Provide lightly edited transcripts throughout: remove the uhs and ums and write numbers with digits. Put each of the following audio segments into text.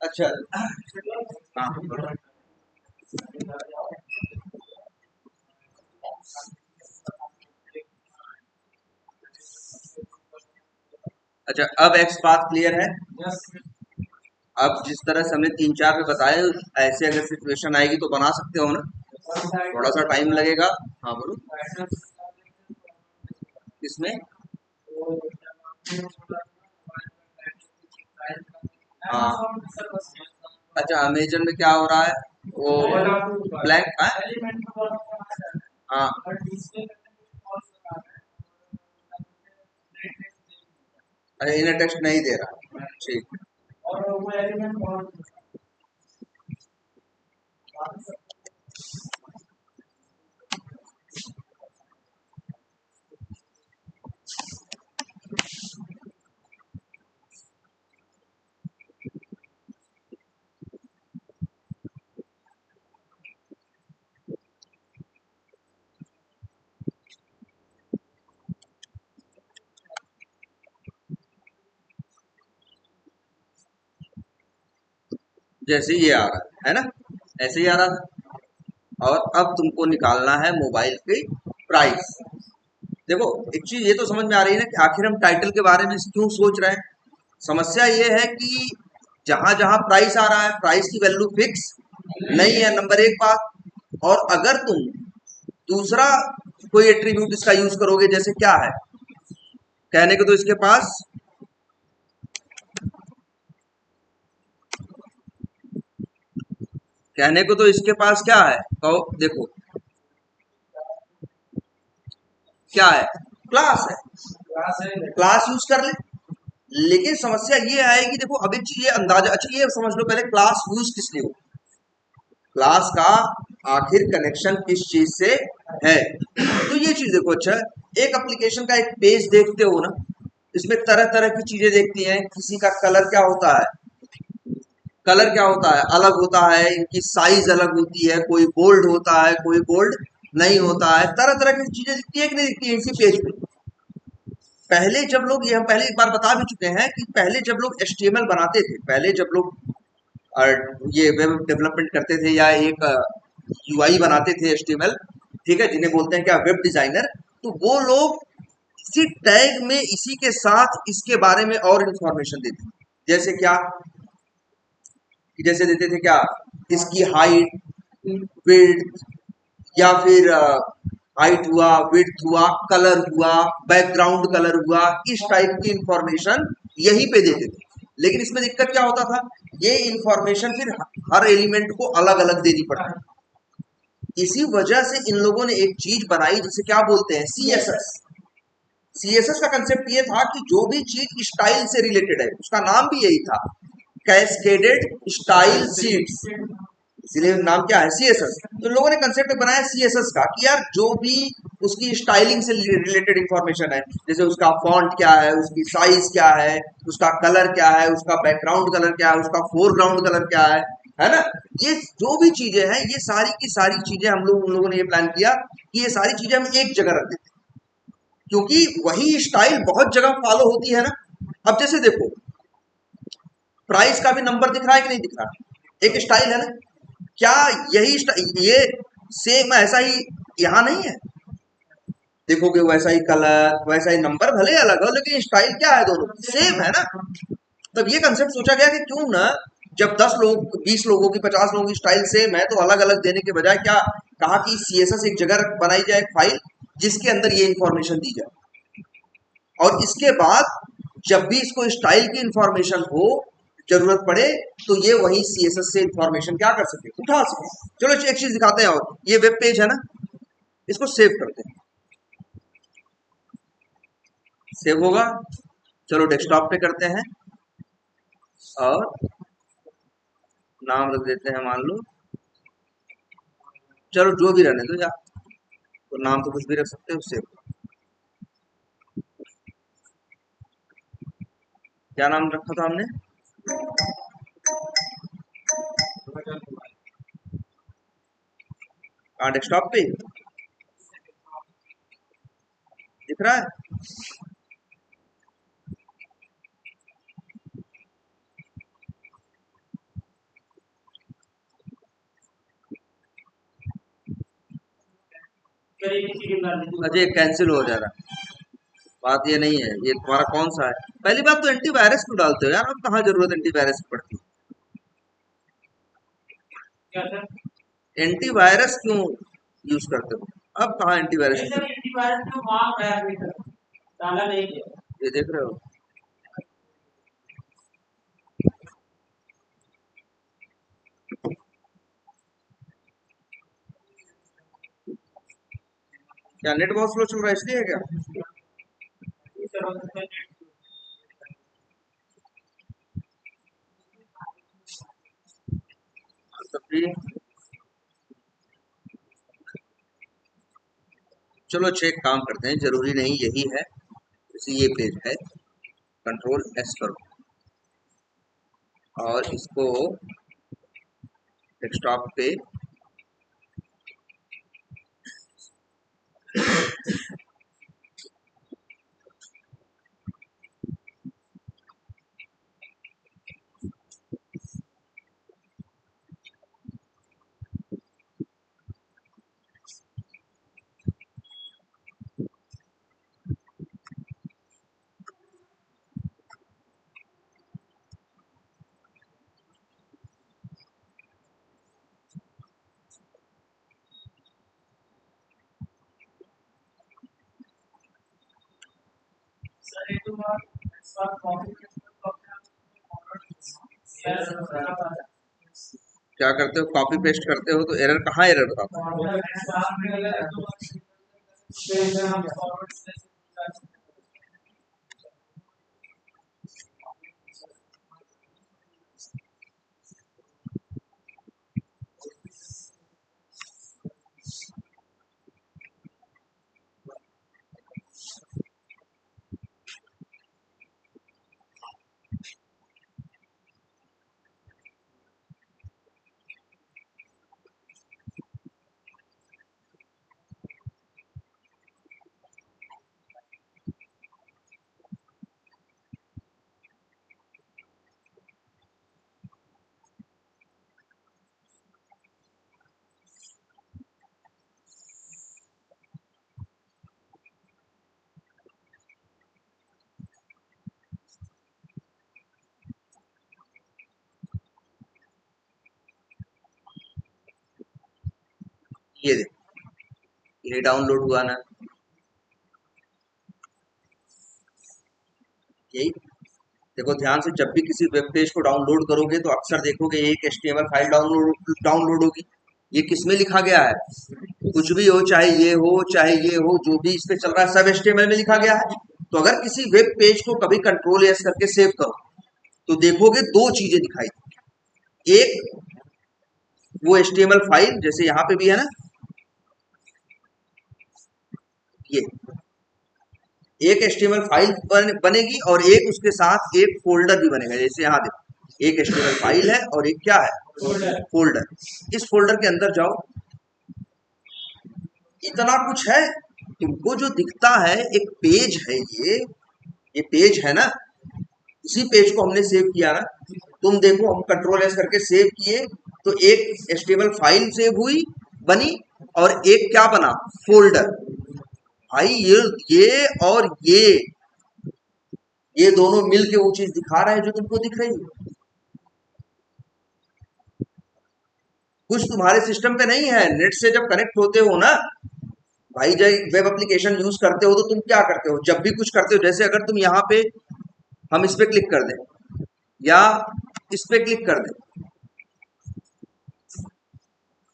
अच्छा। हाँ। अच्छा, अब एक्स पाथ क्लियर है। अब जिस तरह से हमने तीन चार में बताए, ऐसे अगर सिचुएशन आएगी तो बना सकते हो ना। थोड़ा सा टाइम लगेगा। हाँ बोलो। इसमें हाँ। अच्छा, अमेजन में क्या हो रहा है? वो ब्लैंक है। हाँ। अरे इन्हें टेक्स्ट नहीं दे रहा। ठीक। जैसे ये आ रहा है ना, ऐसे ही आ रहा था। और अब तुमको निकालना है मोबाइल की प्राइस। देखो, एक चीज ये तो समझ में आ रही है ना कि आखिर हम टाइटल के बारे में क्यों सोच रहे हैं। समस्या ये है कि जहां जहां प्राइस आ रहा है, प्राइस की वैल्यू फिक्स नहीं है, नंबर एक बात। और अगर तुम दूसरा कोई एट्रीब्यूट इसका यूज करोगे, जैसे क्या है, कहने को तो इसके पास कहने को तो इसके पास क्या है, कहो देखो क्या है, क्लास है। क्लास यूज कर ले। लेकिन समस्या ये आएगी, देखो अब एक चीज ये अंदाजा, अच्छा ये समझ लो पहले, क्लास यूज किस लिए हो। क्लास का आखिर कनेक्शन किस चीज से है, तो ये चीज देखो। अच्छा, एक एप्लीकेशन का एक पेज देखते हो ना, इसमें तरह तरह की चीजें देखती हैं। किसी का कलर क्या होता है, कलर क्या होता है, अलग होता है। इनकी साइज अलग होती है, कोई बोल्ड होता है, कोई बोल्ड नहीं होता है। तरह तरह की चीजें दिखती है कि नहीं दिखती है इसी पेज पे। पहले जब लोग, ये हम पहले एक बार बता भी चुके हैं कि पहले जब लोग एचटीएमएल बनाते थे, पहले जब लोग और ये वेब डेवलपमेंट करते थे या एक यूआई बनाते थे, एचटीएमएल, ठीक है, जिन्हें बोलते हैं क्या, वेब डिजाइनर। तो वो लोग इसी टैग में, इसी के साथ इसके बारे में और इंफॉर्मेशन देते थे। जैसे क्या, कि जैसे देते थे क्या, इसकी हाइट, विड्थ, या फिर हाइट हुआ, विड्थ हुआ, कलर हुआ, बैकग्राउंड कलर हुआ, इस टाइप की इंफॉर्मेशन यहीं पे देते थे। लेकिन इसमें दिक्कत क्या होता था, ये इंफॉर्मेशन फिर हर एलिमेंट को अलग अलग देनी पड़ती। इसी वजह से इन लोगों ने एक चीज बनाई जिसे क्या बोलते हैं, सीएसएस। सीएसएस का कंसेप्ट ये था कि जो भी चीज स्टाइल से रिलेटेड है, उसका नाम भी यही था, कैस्केडेड स्टाइल शीट्स। इसीलिए नाम क्या है, सीएसएस। तो लोगों ने कंसेप्ट बनाया सीएसएस का कि यार जो भी उसकी स्टाइलिंग से रिलेटेड इंफॉर्मेशन है, जैसे उसका फॉन्ट क्या है, उसकी साइज क्या है, उसका कलर क्या है, उसका बैकग्राउंड कलर क्या है, उसका फोरग्राउंड कलर क्या है ना, ये जो भी चीजें हैं, ये सारी की सारी चीजें हम लोग, उन लोगों ने ये प्लान किया कि ये सारी चीजें हम एक जगह रख देते, क्योंकि वही स्टाइल बहुत जगह फॉलो होती है ना। अब जैसे देखो, प्राइस का भी नंबर दिख रहा है कि नहीं दिख रहा, एक स्टाइल है ना। क्या यही ये सेम ऐसा ही यहाँ नहीं है? देखोगे वैसा ही कलर, वैसा ही नंबर, भले अलग हो लेकिन स्टाइल क्या है, दोनों सेम है ना। तब ये कंसेप्ट सोचा गया कि क्यों ना, जब 10 लोग, 20 लोगों की, 50 लोगों की स्टाइल सेम है, तो अलग अलग देने के बजाय क्या कहा कि सीएसएस एक जगह बनाई जाए, एक फाइल जिसके अंदर ये इंफॉर्मेशन दी जाए। और इसके बाद जब भी इसको स्टाइल की इंफॉर्मेशन हो, जरूरत पड़े, तो ये वही सीएसएस से इंफॉर्मेशन क्या कर सके, उठा सके। चलो एक चीज दिखाते हैं, और ये वेब पेज है ना, इसको सेव करते हैं। सेव होगा, चलो डेस्कटॉप पे करते हैं, और नाम रख देते हैं, मान लो, चलो जो भी रहने दो यार, तो नाम तो कुछ भी रख सकते हो। सेव, क्या नाम रखा था हमने? हाँ, डेस्कटॉप पे दिख रहा है। अजय कैंसिल हो जा रहा। बात ये नहीं है, ये तुम्हारा कौन सा है। पहली बात तो एंटीवायरस क्यों डालते हो यार, अब कहाँ जरूरत एंटीवायरस की पड़ती है। एंटीवायरस क्यों यूज करते हो, अब कहाँ एंटीवायरस। ये देख रहे हो, क्या नेट बहुत स्लो चल रहा है इसलिए है क्या। तब भी चलो चेक काम करते हैं, जरूरी नहीं यही है। जैसे ये पेज है, कंट्रोल एस करो और इसको डेस्कटॉप पे क्या करते हो, कॉपी पेस्ट करते हो तो एरर कहाँ एरर बताता है। ये देखो, ये डाउनलोड हुआ ना, यही देखो ध्यान से, जब भी किसी वेब पेज को डाउनलोड करोगे तो अक्सर देखोगे एक एचटीएमएल फाइल डाउनलोड होगी। ये किसमें लिखा गया है, कुछ भी हो, चाहे ये हो चाहे ये हो, जो भी इस पे चल रहा है सब एचटीएमएल में लिखा गया है। तो अगर किसी वेब पेज को कभी कंट्रोल एस करके सेव करो तो देखोगे दो चीजें दिखाई देंगी। एक, वो एचटीएमएल फाइल जैसे यहाँ पे भी है ना, ये एक एचटीएमएल फाइल बनेगी और एक उसके साथ एक फोल्डर भी बनेगा। जैसे यहाँ देखो, एक एचटीएमएल फाइल है और एक क्या है, फोल्डर। इस फोल्डर के अंदर जाओ, इतना कुछ है। तुमको जो दिखता है एक पेज है, ये पेज है ना, इसी पेज को हमने सेव किया ना। तुम देखो, हम कंट्रोल एस करके सेव किए तो एक एचटीएमएल फाइल सेव हुई, बनी, और एक क्या बना, फोल्डर। भाई ये और ये दोनों मिलके वो चीज दिखा रहे हैं जो तुमको दिख रही है। कुछ तुम्हारे सिस्टम पे नहीं है, नेट से जब कनेक्ट होते हो ना भाई, जब वेब एप्लीकेशन यूज करते हो तो तुम क्या करते हो, जब भी कुछ करते हो, जैसे अगर तुम यहाँ पे, हम इस पे क्लिक कर दें या इस पे क्लिक कर दें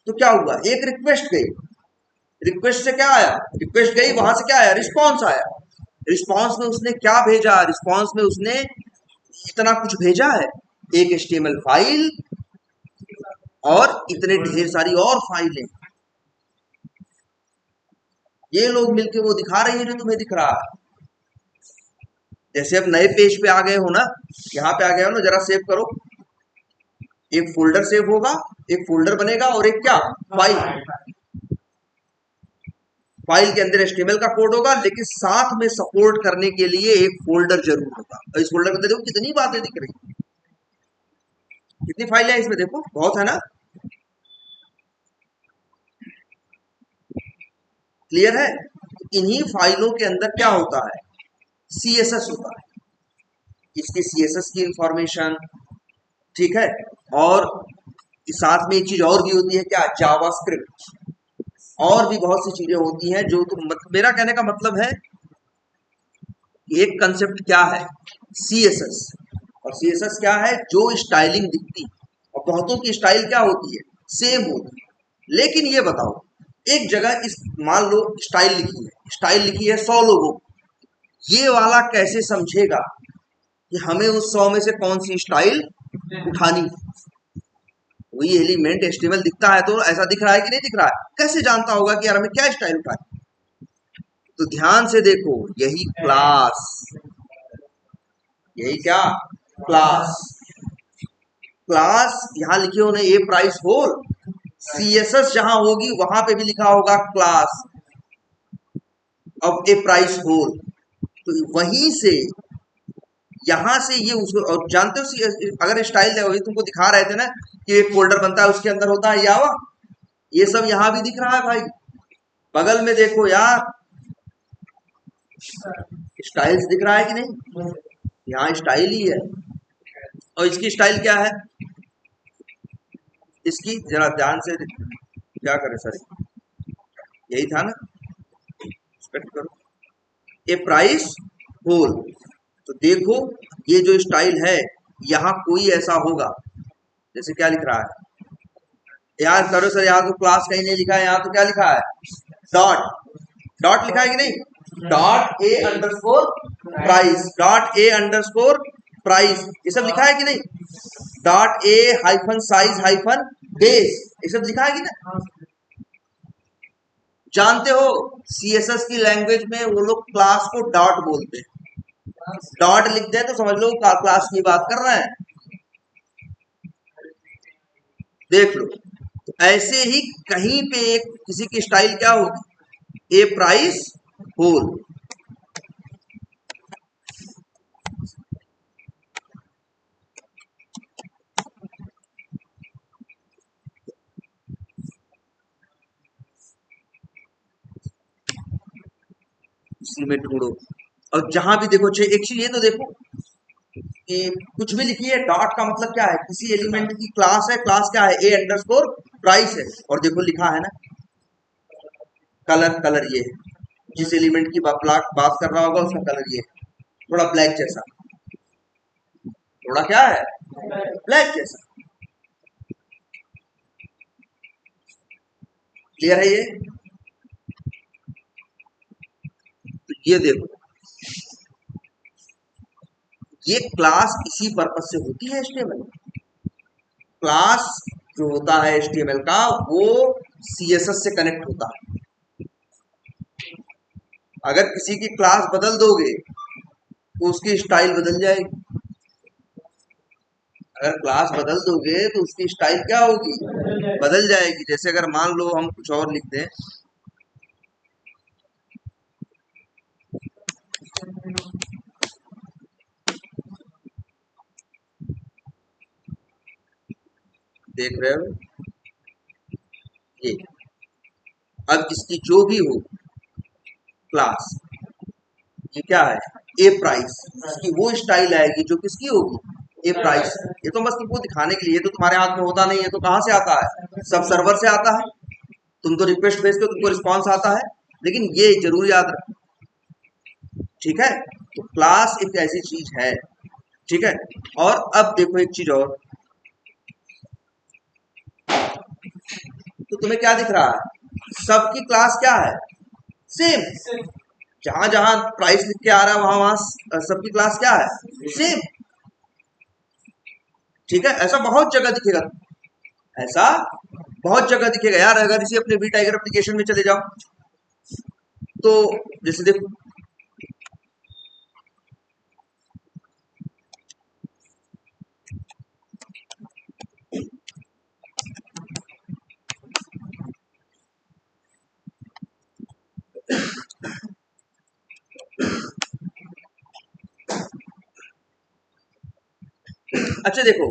तो क्या हुआ, एक रिक्वेस्ट गई, रिक्वेस्ट से क्या आया, रिक्वेस्ट गई, वहां से क्या आया, रिस्पॉन्स आया। रिस्पॉन्स में उसने क्या भेजा, रिस्पॉन्स में उसने इतना कुछ भेजा है, एक एचटीएमएल फाइल और इतने ढेर सारी और फाइलें, ये लोग मिलके वो दिखा रही है जो तुम्हें दिख रहा है। जैसे अब नए पेज पे आ गए हो ना, यहाँ पे आ गए हो ना, जरा सेव करो, एक फोल्डर सेव होगा, एक फोल्डर बनेगा और एक क्या, फाइल। फाइल के अंदर एचटीएमएल का कोड होगा, लेकिन साथ में सपोर्ट करने के लिए एक फोल्डर जरूर होगा। और इस फोल्डर के अंदर देखो कितनी बातें दिख रही, कितनी फाइल है इसमें, देखो बहुत है ना। क्लियर है? इन्हीं फाइलों के अंदर क्या होता है, CSS होता है, इसकी CSS की इंफॉर्मेशन, ठीक है। और साथ में एक चीज और भी होती है, क्या, जावास्क्रिप्ट, और भी बहुत सी चीजें होती हैं जो मेरा कहने का मतलब है एक कंसेप्ट क्या है, CSS। और CSS क्या है, जो स्टाइलिंग दिखती है, और बहुतों की स्टाइल क्या होती है, सेम होती है। लेकिन ये बताओ, एक जगह इस, मान लो स्टाइल लिखी है 100 लोगों, ये वाला कैसे समझेगा कि हमें उस 100 में से कौन सी स्टाइल उठानी? वही एलिमेंट HTML दिखता है तो ऐसा दिख रहा है कि नहीं दिख रहा है, कैसे जानता होगा कि यार हमें क्या स्टाइल उठानी? तो ध्यान से देखो, यही क्लास, यही क्या, क्लास। क्लास यहां लिखे होने ए प्राइस होल, CSS जहां होगी वहां पे भी लिखा होगा क्लास अब ए प्राइस होल। तो वहीं से, यहां से ये उसको, और जानते हो अगर स्टाइल वही तुमको दिखा रहे थे ना कि एक फोल्डर बनता है उसके अंदर होता है जावा, ये सब यहां भी दिख रहा है भाई। बगल में देखो यार, स्टाइल्स दिख रहा है कि नहीं, यहाँ स्टाइल ही है। और इसकी स्टाइल क्या है, इसकी जरा ध्यान से क्या करें सर, यही था ना, एक्सपेक्ट करो, ए प्राइस होल। तो देखो ये जो स्टाइल है, यहाँ कोई ऐसा होगा, जैसे क्या लिख रहा है यार, करो सर, यहाँ तो क्लास कहीं नहीं लिखा है, यहाँ तो क्या लिखा है, डॉट, डॉट लिखा है कि नहीं, dot A underscore price, dot A underscore price, ये सब लिखा है कि नहीं, dot A hyphen size hyphen base, ये सब लिखा है कि ना। जानते हो CSS की लैंग्वेज में वो लोग क्लास को डॉट बोलते हैं, डॉट लिखते हैं तो समझ लो क्लास की बात कर रहे हैं। देख लो, तो ऐसे ही कहीं पे किसी की स्टाइल क्या होगी, ए प्राइस होल। इसी में ढूंढो, और जहां भी देखो, एक चीज ये तो देखो कि कुछ भी लिखिए, डॉट का मतलब क्या है, किसी एलिमेंट की क्लास है, क्लास क्या है, ए अंडरस्कोर प्राइस है। और देखो लिखा है ना, कलर, कलर ये है, जिस एलिमेंट की बात कर रहा होगा उसका कलर ये है, थोड़ा ब्लैक जैसा, थोड़ा क्या है, ब्लैक जैसा। क्लियर है ये? तो ये देखो, ये क्लास इसी पर्पज से होती है HTML। क्लास जो होता है HTML का, वो CSS से कनेक्ट होता है। अगर किसी की क्लास बदल दोगे तो उसकी स्टाइल बदल जाएगी, अगर क्लास बदल दोगे तो उसकी स्टाइल क्या होगी, बदल जाएगी। जैसे अगर मान लो हम कुछ और लिख दें, देख रहे हो ये, अब इसकी जो भी हो क्लास, ये क्या है, ए प्राइस, इसकी वो स्टाइल आएगी जो किसकी होगी, ए प्राइस। ये तो बस तुमको दिखाने के लिए, तो तुम्हारे हाथ में होता नहीं है, तो कहां से आता है, सब सर्वर से आता है। तुम तो रिक्वेस्ट भेजते हो, तुमको रिस्पॉन्स आता है। लेकिन ये जरूर याद रखो, ठीक है। तो क्लास एक ऐसी चीज है, ठीक है। और अब देखो एक चीज और, तो तुम्हें क्या दिख रहा है, सबकी क्लास क्या है, सेम। जहां जहां प्राइस लिख के आ रहा है वहां वहां सबकी क्लास क्या है, सेम। ठीक है, ऐसा बहुत जगह दिखेगा, ऐसा बहुत जगह दिखेगा यार। अगर इसे अपने वी टाइगर एप्लीकेशन में चले जाओ, तो जैसे देखो, अच्छा देखो,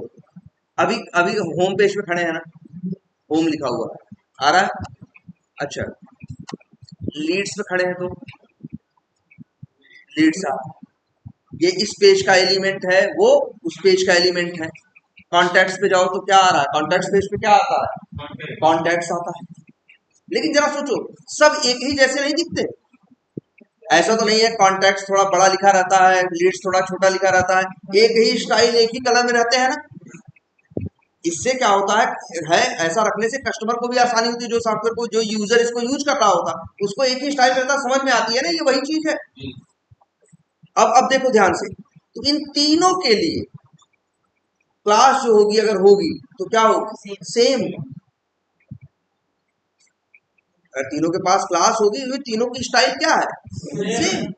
अभी अभी होम पेज पे खड़े हैं ना, होम लिखा हुआ आ रहा है। अच्छा, लीड्स पे खड़े हैं तो लीड्स आ, ये इस पेज का एलिमेंट है, वो उस पेज का एलिमेंट है। कॉन्टैक्ट्स पे जाओ तो क्या आ रहा है, कॉन्टैक्ट्स पेज पे क्या आता है, कॉन्टैक्ट्स आता है। लेकिन जरा सोचो, सब एक ही जैसे नहीं दिखते। ऐसा तो नहीं है कॉन्टैक्ट्स थोड़ा बड़ा लिखा रहता है, लीड्स थोड़ा छोटा लिखा रहता है, एक ही स्टाइल एक ही कलर में रहते हैं ना। इससे क्या होता है ऐसा रखने से कस्टमर को भी आसानी होती है, जो सॉफ्टवेयर को जो यूजर इसको यूज कर रहा होता उसको एक ही स्टाइल रहता, समझ में आती है ना, ये वही चीज है। अब देखो ध्यान से, तो इन तीनों के लिए क्लास जो होगी अगर होगी तो क्या होगी, सेम। अगर तीनों के पास क्लास होगी तो तीनों की स्टाइल क्या है, सेम।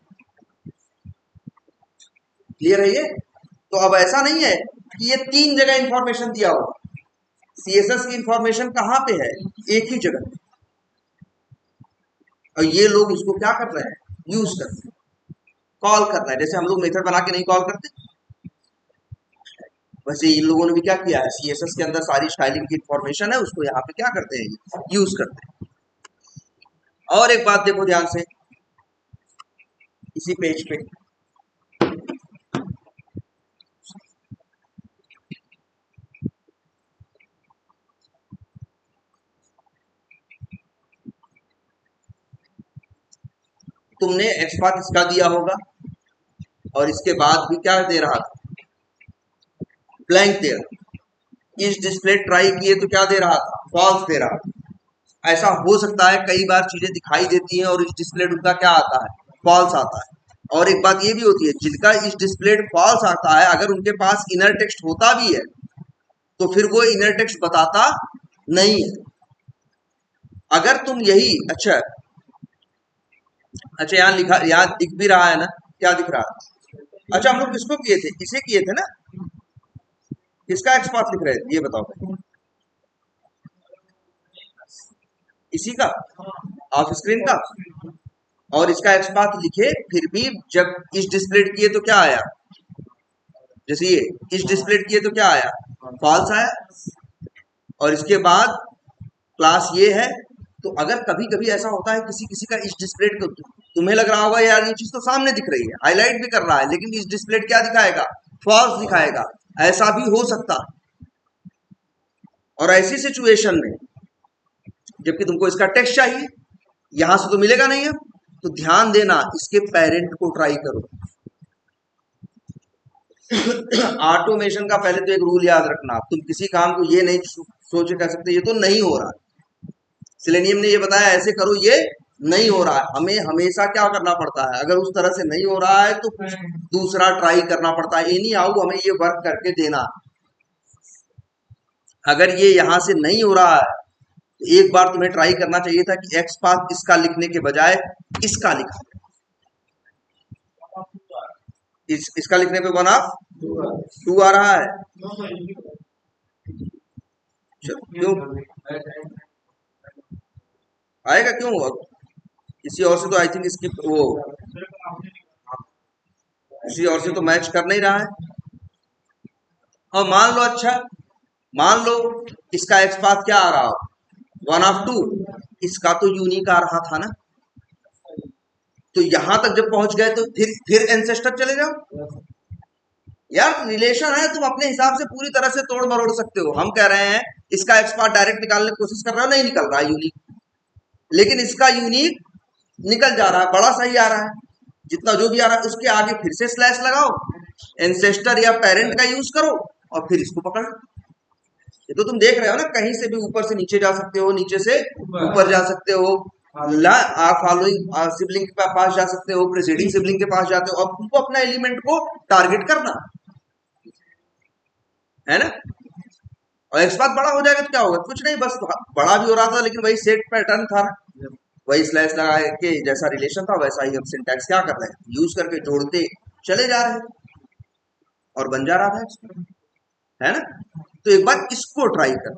क्लियर है ये? तो अब ऐसा नहीं है कि ये तीन जगह इंफॉर्मेशन दिया होगा, सीएसएस की इंफॉर्मेशन कहां पे है, एक ही जगह। और ये लोग उसको क्या कर रहे हैं, यूज कर रहे हैं, कॉल कर रहे हैं। जैसे हम लोग मेथड बना के नहीं कॉल करते, वैसे इन लोगों ने भी क्या किया है, सीएसएस के अंदर सारी स्टाइलिंग की इंफॉर्मेशन है, उसको यहाँ पे क्या करते हैं, यूज करते हैं। और एक बात देखो ध्यान से, इसी पेज पे तुमने एक्सपाथ इसका दिया होगा, और इसके बाद भी क्या दे रहा था, ब्लैंक दे रहा। इस डिस्प्ले ट्राई किए तो क्या दे रहा था, फॉल्स दे रहा था। ऐसा हो सकता है कई बार चीजें दिखाई देती हैं और इस डिस्प्ले उनका क्या आता है, फॉल्स आता है। और एक बात ये भी होती है, जिनका इस डिस्प्ले फॉल्स आता है, अगर उनके पास इनर टेक्स्ट होता भी है तो फिर वो इनर टेक्स्ट बताता नहीं है। अगर तुम यही अच्छा यहाँ लिखा, यहाँ दिख भी रहा है ना, क्या दिख रहा है, अच्छा हम लोग किसको किए थे, इसे किए थे ना, किसका एक्सपाथ लिख रहे थे ये बताओ भाई, इसी का ऑफ स्क्रीन का। और इसका एक्सपाथ लिखे फिर भी जब इस डिस्प्ले किए तो क्या आया, जैसे ये इस डिस्प्ले किए तो क्या आया, फॉल्स आया। और इसके बाद क्लास ये है। तो अगर कभी कभी ऐसा होता है किसी किसी का इस डिस्प्ले को, तुम्हें लग रहा होगा यार ये चीज तो सामने दिख रही है, हाईलाइट भी कर रहा है, लेकिन इस डिस्प्ले क्या दिखाएगा, फॉल्स दिखाएगा। ऐसा भी हो सकता। और ऐसी सिचुएशन में जबकि तुमको इसका टेक्स्ट चाहिए, यहां से तो मिलेगा नहीं है, तो ध्यान देना इसके पेरेंट को ट्राई करो। ऑटोमेशन का पहले तो एक रूल याद रखना, तुम किसी काम को ये नहीं सोच कह सकते ये तो नहीं हो रहा। सेलेनियम ने ये बताया ऐसे करो, ये नहीं हो रहा है। हमें हमेशा क्या करना पड़ता है, अगर उस तरह से नहीं हो रहा है तो कुछ दूसरा ट्राई करना पड़ता है। एनी हाउ हमें ये वर्क करके देना। अगर ये यहां से नहीं हो रहा है तो एक बार तुम्हें ट्राई करना चाहिए था कि एक्स पाथ इसका लिखने के बजाय इसका लिखा, इसका लिखने पे 1/2 आ रहा है। क्यों आएगा, क्यों किसी और से तो आई थिंक इसकी वो किसी और से तो मैच कर नहीं रहा है। और मान लो, अच्छा मान लो इसका एक्स पाथ क्या आ रहा हो, 1/2, इसका तो यूनिक आ रहा था ना। तो यहां तक जब पहुंच गए तो फिर एंसेस्टर चले जाओ। यार रिलेशन है, तुम अपने हिसाब से पूरी तरह से तोड़ मरोड़ सकते हो। हम कह रहे हैं इसका एक्स पाथ डायरेक्ट निकालने की कोशिश कर रहे हो, नहीं निकल रहा है यूनिक, लेकिन इसका यूनिक निकल जा रहा है, बड़ा सही आ रहा है। जितना जो भी आ रहा है उसके आगे फिर से स्लैश लगाओ, एंसेस्टर या पेरेंट का यूज करो और फिर इसको पकड़। ये तो तुम देख रहे हो ना, कहीं से भी ऊपर से नीचे जा सकते हो, नीचे से ऊपर जा सकते हो, फॉलोइंग सिबलिंग के पास जा सकते हो, प्रीसीडिंग सिबलिंग के पास जाते हो। अब तुमको अपना एलिमेंट को टारगेट करना है ना। और एक बात बड़ा हो जाएगा तो क्या होगा, कुछ नहीं, बस बड़ा भी हो रहा था लेकिन वही सेट पैटर्न था ना, वही स्लैश लगा के जैसा रिलेशन था वैसा ही हम सिंटैक्स क्या कर रहे हैं, यूज करके जोड़ते चले जा रहे हैं और बन जा रहा था, है ना। तो एक बार इसको ट्राई कर,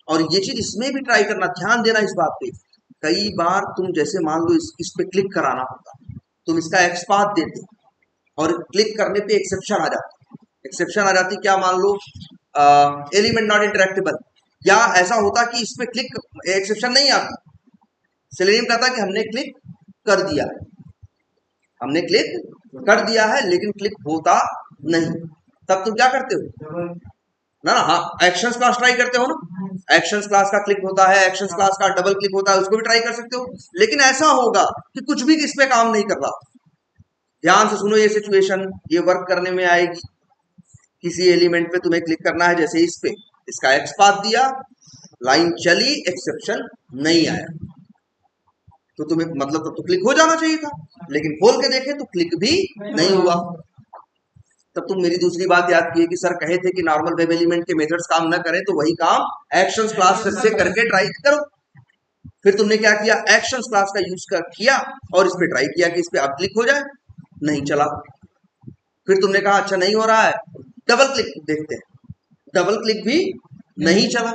और ये चीज इसमें भी ट्राई करना, ध्यान देना इस बात पे। कई बार तुम जैसे मान लो इस पे क्लिक कराना होता, तुम इसका एक्सपाथ देते और क्लिक करने पे एक्सेप्शन आ जाती, क्या मान लो एलिमेंट नॉट इंटरेक्टेबल, या ऐसा होता कि इस पे क्लिक एक्सेप्शन नहीं आती, सेलेनियम कहता है कि हमने क्लिक कर दिया, हमने क्लिक कर दिया है लेकिन क्लिक होता नहीं, तब तुम क्या करते हो ना, हाँ एक्शंस क्लास ट्राई करते हो ना, एक्शंस क्लास का क्लिक होता है, एक्शंस क्लास का डबल क्लिक होता है, उसको भी ट्राई कर सकते हो। लेकिन ऐसा होगा कि कुछ भी इस पे काम नहीं कर रहा। ध्यान से सुनो ये सिचुएशन, ये वर्क करने में आएगी। किसी एलिमेंट पे तुम्हें क्लिक करना है, जैसे इस पे, इसका एक्स पाथ दिया, लाइन चली, एक्सेप्शन नहीं आया, तो तुम्हें मतलब तब तो क्लिक हो जाना चाहिए था, लेकिन खोल के देखे तो क्लिक भी नहीं हुआ। तब तुम मेरी दूसरी बात याद किए कि सर कहे थे कि नॉर्मल वेब एलिमेंट के मेथड्स काम न करें तो वही काम एक्शंस क्लास से करके ट्राई करो। फिर तुमने क्या किया, एक्शंस क्लास का यूज किया और इस पे ट्राई किया कि इस पे अब क्लिक हो जाए, नहीं चला। फिर तुमने कहा अच्छा नहीं हो रहा है, डबल क्लिक देखते हैं, डबल क्लिक भी नहीं चला।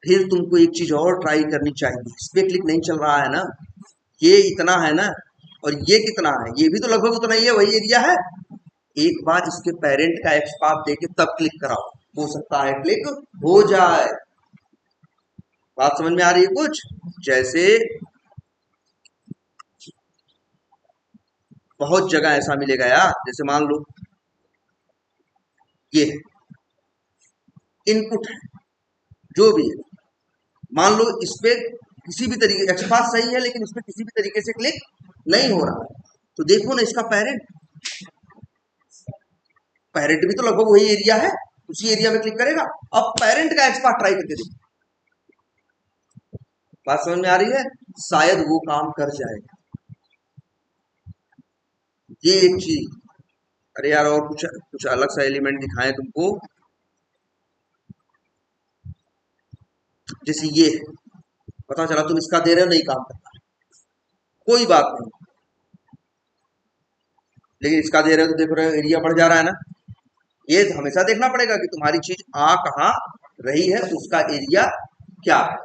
फिर तुमको एक चीज और ट्राई करनी चाहिए, इस पे क्लिक नहीं चल रहा है ना, ये इतना है ना और ये कितना है, ये भी तो लगभग उतना ही है, वही एरिया है। एक बार इसके पेरेंट का एक्स पाथ देके तब क्लिक कराओ, हो सकता है क्लिक हो जाए। बात समझ में आ रही है कुछ? जैसे बहुत जगह ऐसा मिलेगा यार, जैसे मान लो ये इनपुट है, जो भी है, मान लो इस पे किसी भी तरीके, एक्स पाथ सही है लेकिन इस पे किसी भी तरीके से क्लिक नहीं हो रहा है, तो देखो ना इसका पेरेंट, पेरेंट भी तो लगभग वही एरिया है, उसी एरिया में क्लिक करेगा। अब पेरेंट का एक्स पाथ ट्राई करके देखो, बात समझ में आ रही है? शायद वो काम कर जाएगा। ये एक चीज, अरे यार और कुछ कुछ अलग सा एलिमेंट दिखाएं तुमको, जैसे ये है, पता चला तुम इसका दे रहे हो नहीं काम करता, कोई बात नहीं, लेकिन इसका दे रहे हो तो देख रहे हो एरिया बढ़ जा रहा है ना। ये हमेशा देखना पड़ेगा कि तुम्हारी चीज आ कहाँ रही है, उसका एरिया क्या है।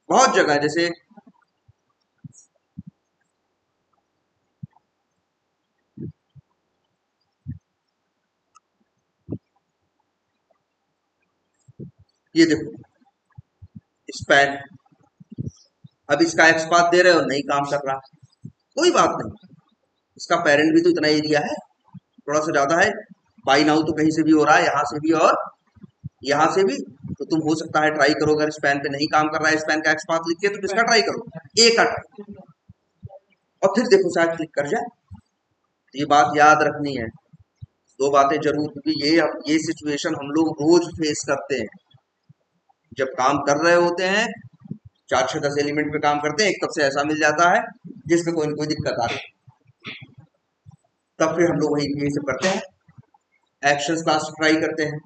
बहुत जगह जैसे ये देखो स्पैन, अब इसका एक्स पाथ दे रहे हो नहीं काम कर रहा, कोई बात नहीं, इसका पेरेंट भी तो इतना एरिया है, थोड़ा सा ज्यादा है, बाई नाउ तो कहीं से भी हो रहा है, यहां से भी और यहां से भी, तो तुम हो सकता है ट्राई करो, अगर स्पैन पे नहीं काम कर रहा है, स्पैन का एक्स पाथ लिख के, तो किसका ट्राई करो, ए का ट्राई, और फिर देखो शायद क्लिक कर जाए। ये बात याद रखनी है, दो बातें जरूर, क्योंकि ये सिचुएशन हम लोग रोज फेस करते हैं, जब काम कर रहे होते हैं, 4 6 10 एलिमेंट पे काम करते हैं, एक तब से ऐसा मिल जाता है जिसमें कोई न कोई दिक्कत आ रही है, तब फिर हम लोग वही यही सब करते हैं, एक्शंस क्लास ट्राई करते हैं,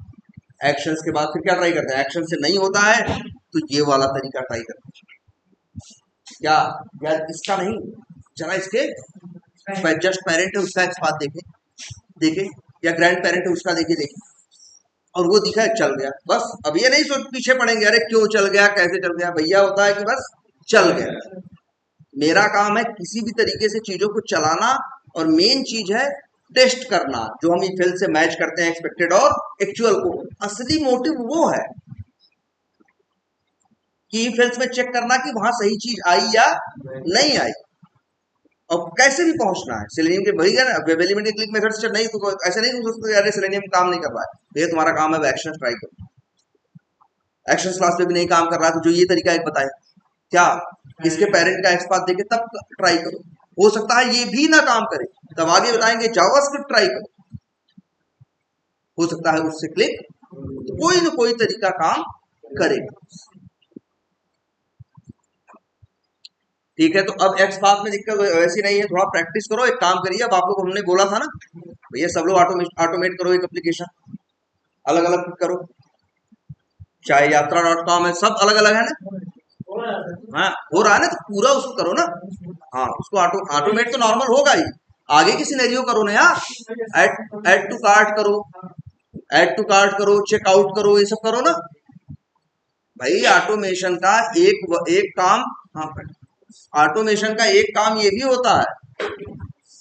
एक्शंस के बाद फिर क्या ट्राई करते हैं, एक्शन से नहीं होता है तो ये वाला तरीका ट्राई करते हैं, क्या यार इसका नहीं, जरा इसके जस्ट पेरेंट है उसका एक्स पाथ देखे देखे, या ग्रैंड पेरेंट है उसका देखे देखे, और वो दिखा चल गया, बस। अब ये नहीं सोच पीछे पड़ेंगे अरे क्यों चल गया कैसे चल गया, भैया होता है कि बस चल गया। मेरा काम है किसी भी तरीके से चीजों को चलाना, और मेन चीज है टेस्ट करना, जो हम इफ एल्स से मैच करते हैं एक्सपेक्टेड और एक्चुअल को, असली मोटिव वो है कि इफ एल्स में चेक करना कि वहां सही चीज आई या नहीं आई, और कैसे भी पहुंचना है। सेलेनियम के वही है ना, वेब एलिमेंट क्लिक मेथड से नहीं तो ऐसे नहीं हो सकता यार सेलेनियम काम नहीं कर रहा है, ये तुम्हारा काम है एक्शन ट्राई करो, एक्शन क्लास पे भी नहीं काम कर रहा है तो जो ये तरीका एक बताए, क्या इसके पेरेंट का एक्स पाथ देके तब ट्राई करो, हो सकता है ये भी ना काम करे, तब आगे बताएंगे जावास्क्रिप्ट ट्राई करो, हो सकता है उससे क्लिक, तो कोई ना कोई तरीका काम करेगा। ठीक है, तो अब एक्स पाथ में दिक्कत वैसी नहीं है, थोड़ा प्रैक्टिस करो, एक काम करिए, अब आप लोग हमने बोला था ना भैया सब लोग ऑटोमेट करो एक एप्लीकेशन, अलग अलग करो, चाहे यात्रा.com है, सब अलग अलग है ना, हाँ हो रहा है ना, तो पूरा उसको करो ना, हाँ उसको ऑटोमेट तो नॉर्मल होगा ही, आगे की सिनेरियो करो ना यार, ऐड टू कार्ट करो, ऐड टू कार्ट करो, चेकआउट करो, ये सब करो ना भाई। ऑटोमेशन का एक काम, हाँ ऑटोमेशन का एक काम ये भी होता है,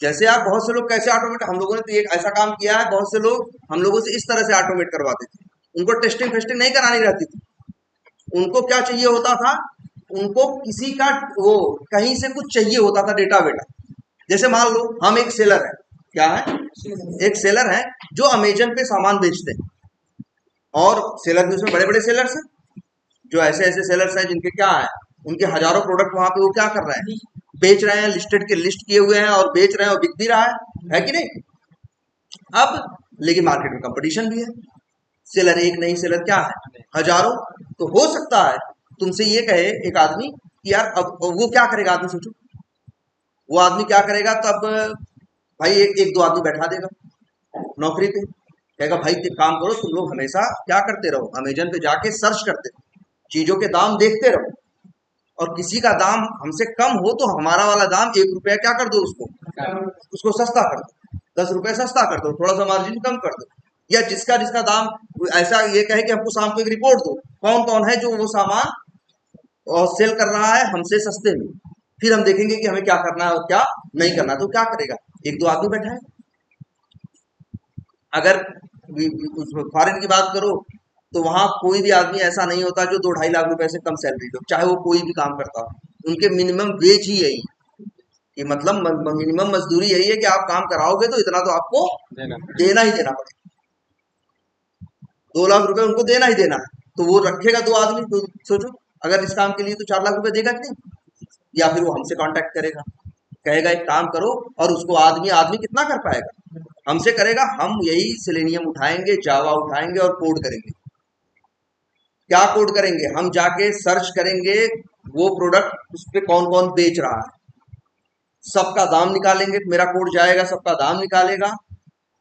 जैसे आप बहुत से लोग कैसे ऑटोमेट, हम लोगों ने तो एक ऐसा काम किया है, बहुत से लोग हम लोगों से इस तरह से ऑटोमेट करवाते थे, उनको टेस्टिंग फेस्टिंग नहीं करानी रहती थी, उनको क्या चाहिए होता था, उनको किसी का वो कहीं से कुछ चाहिए होता था, डेटा वेटा। जैसे मान लो हम एक सेलर है, क्या है, एक सेलर है जो अमेजन पे सामान बेचते हैं, और सेलर भी उसमें बड़े बड़े सेलर्स हैं, जो ऐसे ऐसे सेलर्स हैं जिनके क्या है, उनके हजारों प्रोडक्ट वहां पे वो क्या कर रहे हैं, बेच रहे हैं, लिस्टेड के लिस्ट किए हुए हैं और बेच रहे हैं और बिक भी रहा है कि नहीं। अब लेकिन मार्केट में कंपटीशन भी है, सेलर एक नहीं, सेलर क्या है, हजारों। तो हो सकता है तुमसे ये कहे एक आदमी कि यार अब वो क्या करेगा, आदमी सोचो, वो आदमी क्या करेगा, तब भाई एक दो आदमी बैठा देगा नौकरी पे, कहेगा भाई एक काम करो, तुम लोग हमेशा क्या करते रहो, अमेजन पे जाके सर्च करते रहो, चीजों के दाम देखते रहो, और किसी का दाम हमसे कम हो तो हमारा वाला दाम 1 रुपया क्या कर दो, उसको सस्ता कर दो, 10 रुपए सस्ता कर दो, थोड़ा सा मार्जिन कम कर दो। या जिसका जिसका दाम ऐसा ये कहे कि हमको शाम को एक रिपोर्ट दो, कौन कौन है जो वो सामान और सेल कर रहा है हमसे सस्ते में, फिर हम देखेंगे कि हमें क्या करना है और क्या नहीं करना। तो क्या करेगा, एक दो आदमी बैठा है। अगर फॉरेन की बात करो तो वहां कोई भी आदमी ऐसा नहीं होता जो 2-2.5 लाख रुपए से कम सैलरी लो, चाहे वो कोई भी काम करता हो। उनके मिनिमम वेज ही यही, कि मतलब मिनिमम मजदूरी यही है कि आप काम कराओगे तो इतना तो आपको देना ही देना पड़ेगा, 2 लाख रुपए उनको देना ही देना है। तो वो रखेगा दो आदमी, तो सोचो अगर इस काम के लिए तो 4 लाख रुपए देगा कि नहीं। या फिर वो हमसे कांटेक्ट करेगा, कहेगा एक काम करो, और उसको आदमी आदमी कितना कर पाएगा, हमसे करेगा, हम यही सिलेनियम उठाएंगे, जावा उठाएंगे और कोड करेंगे। क्या कोड करेंगे, हम जाके सर्च करेंगे वो प्रोडक्ट उस पर कौन कौन बेच रहा है, सबका दाम निकालेंगे, मेरा कोड जाएगा सबका दाम निकालेगा,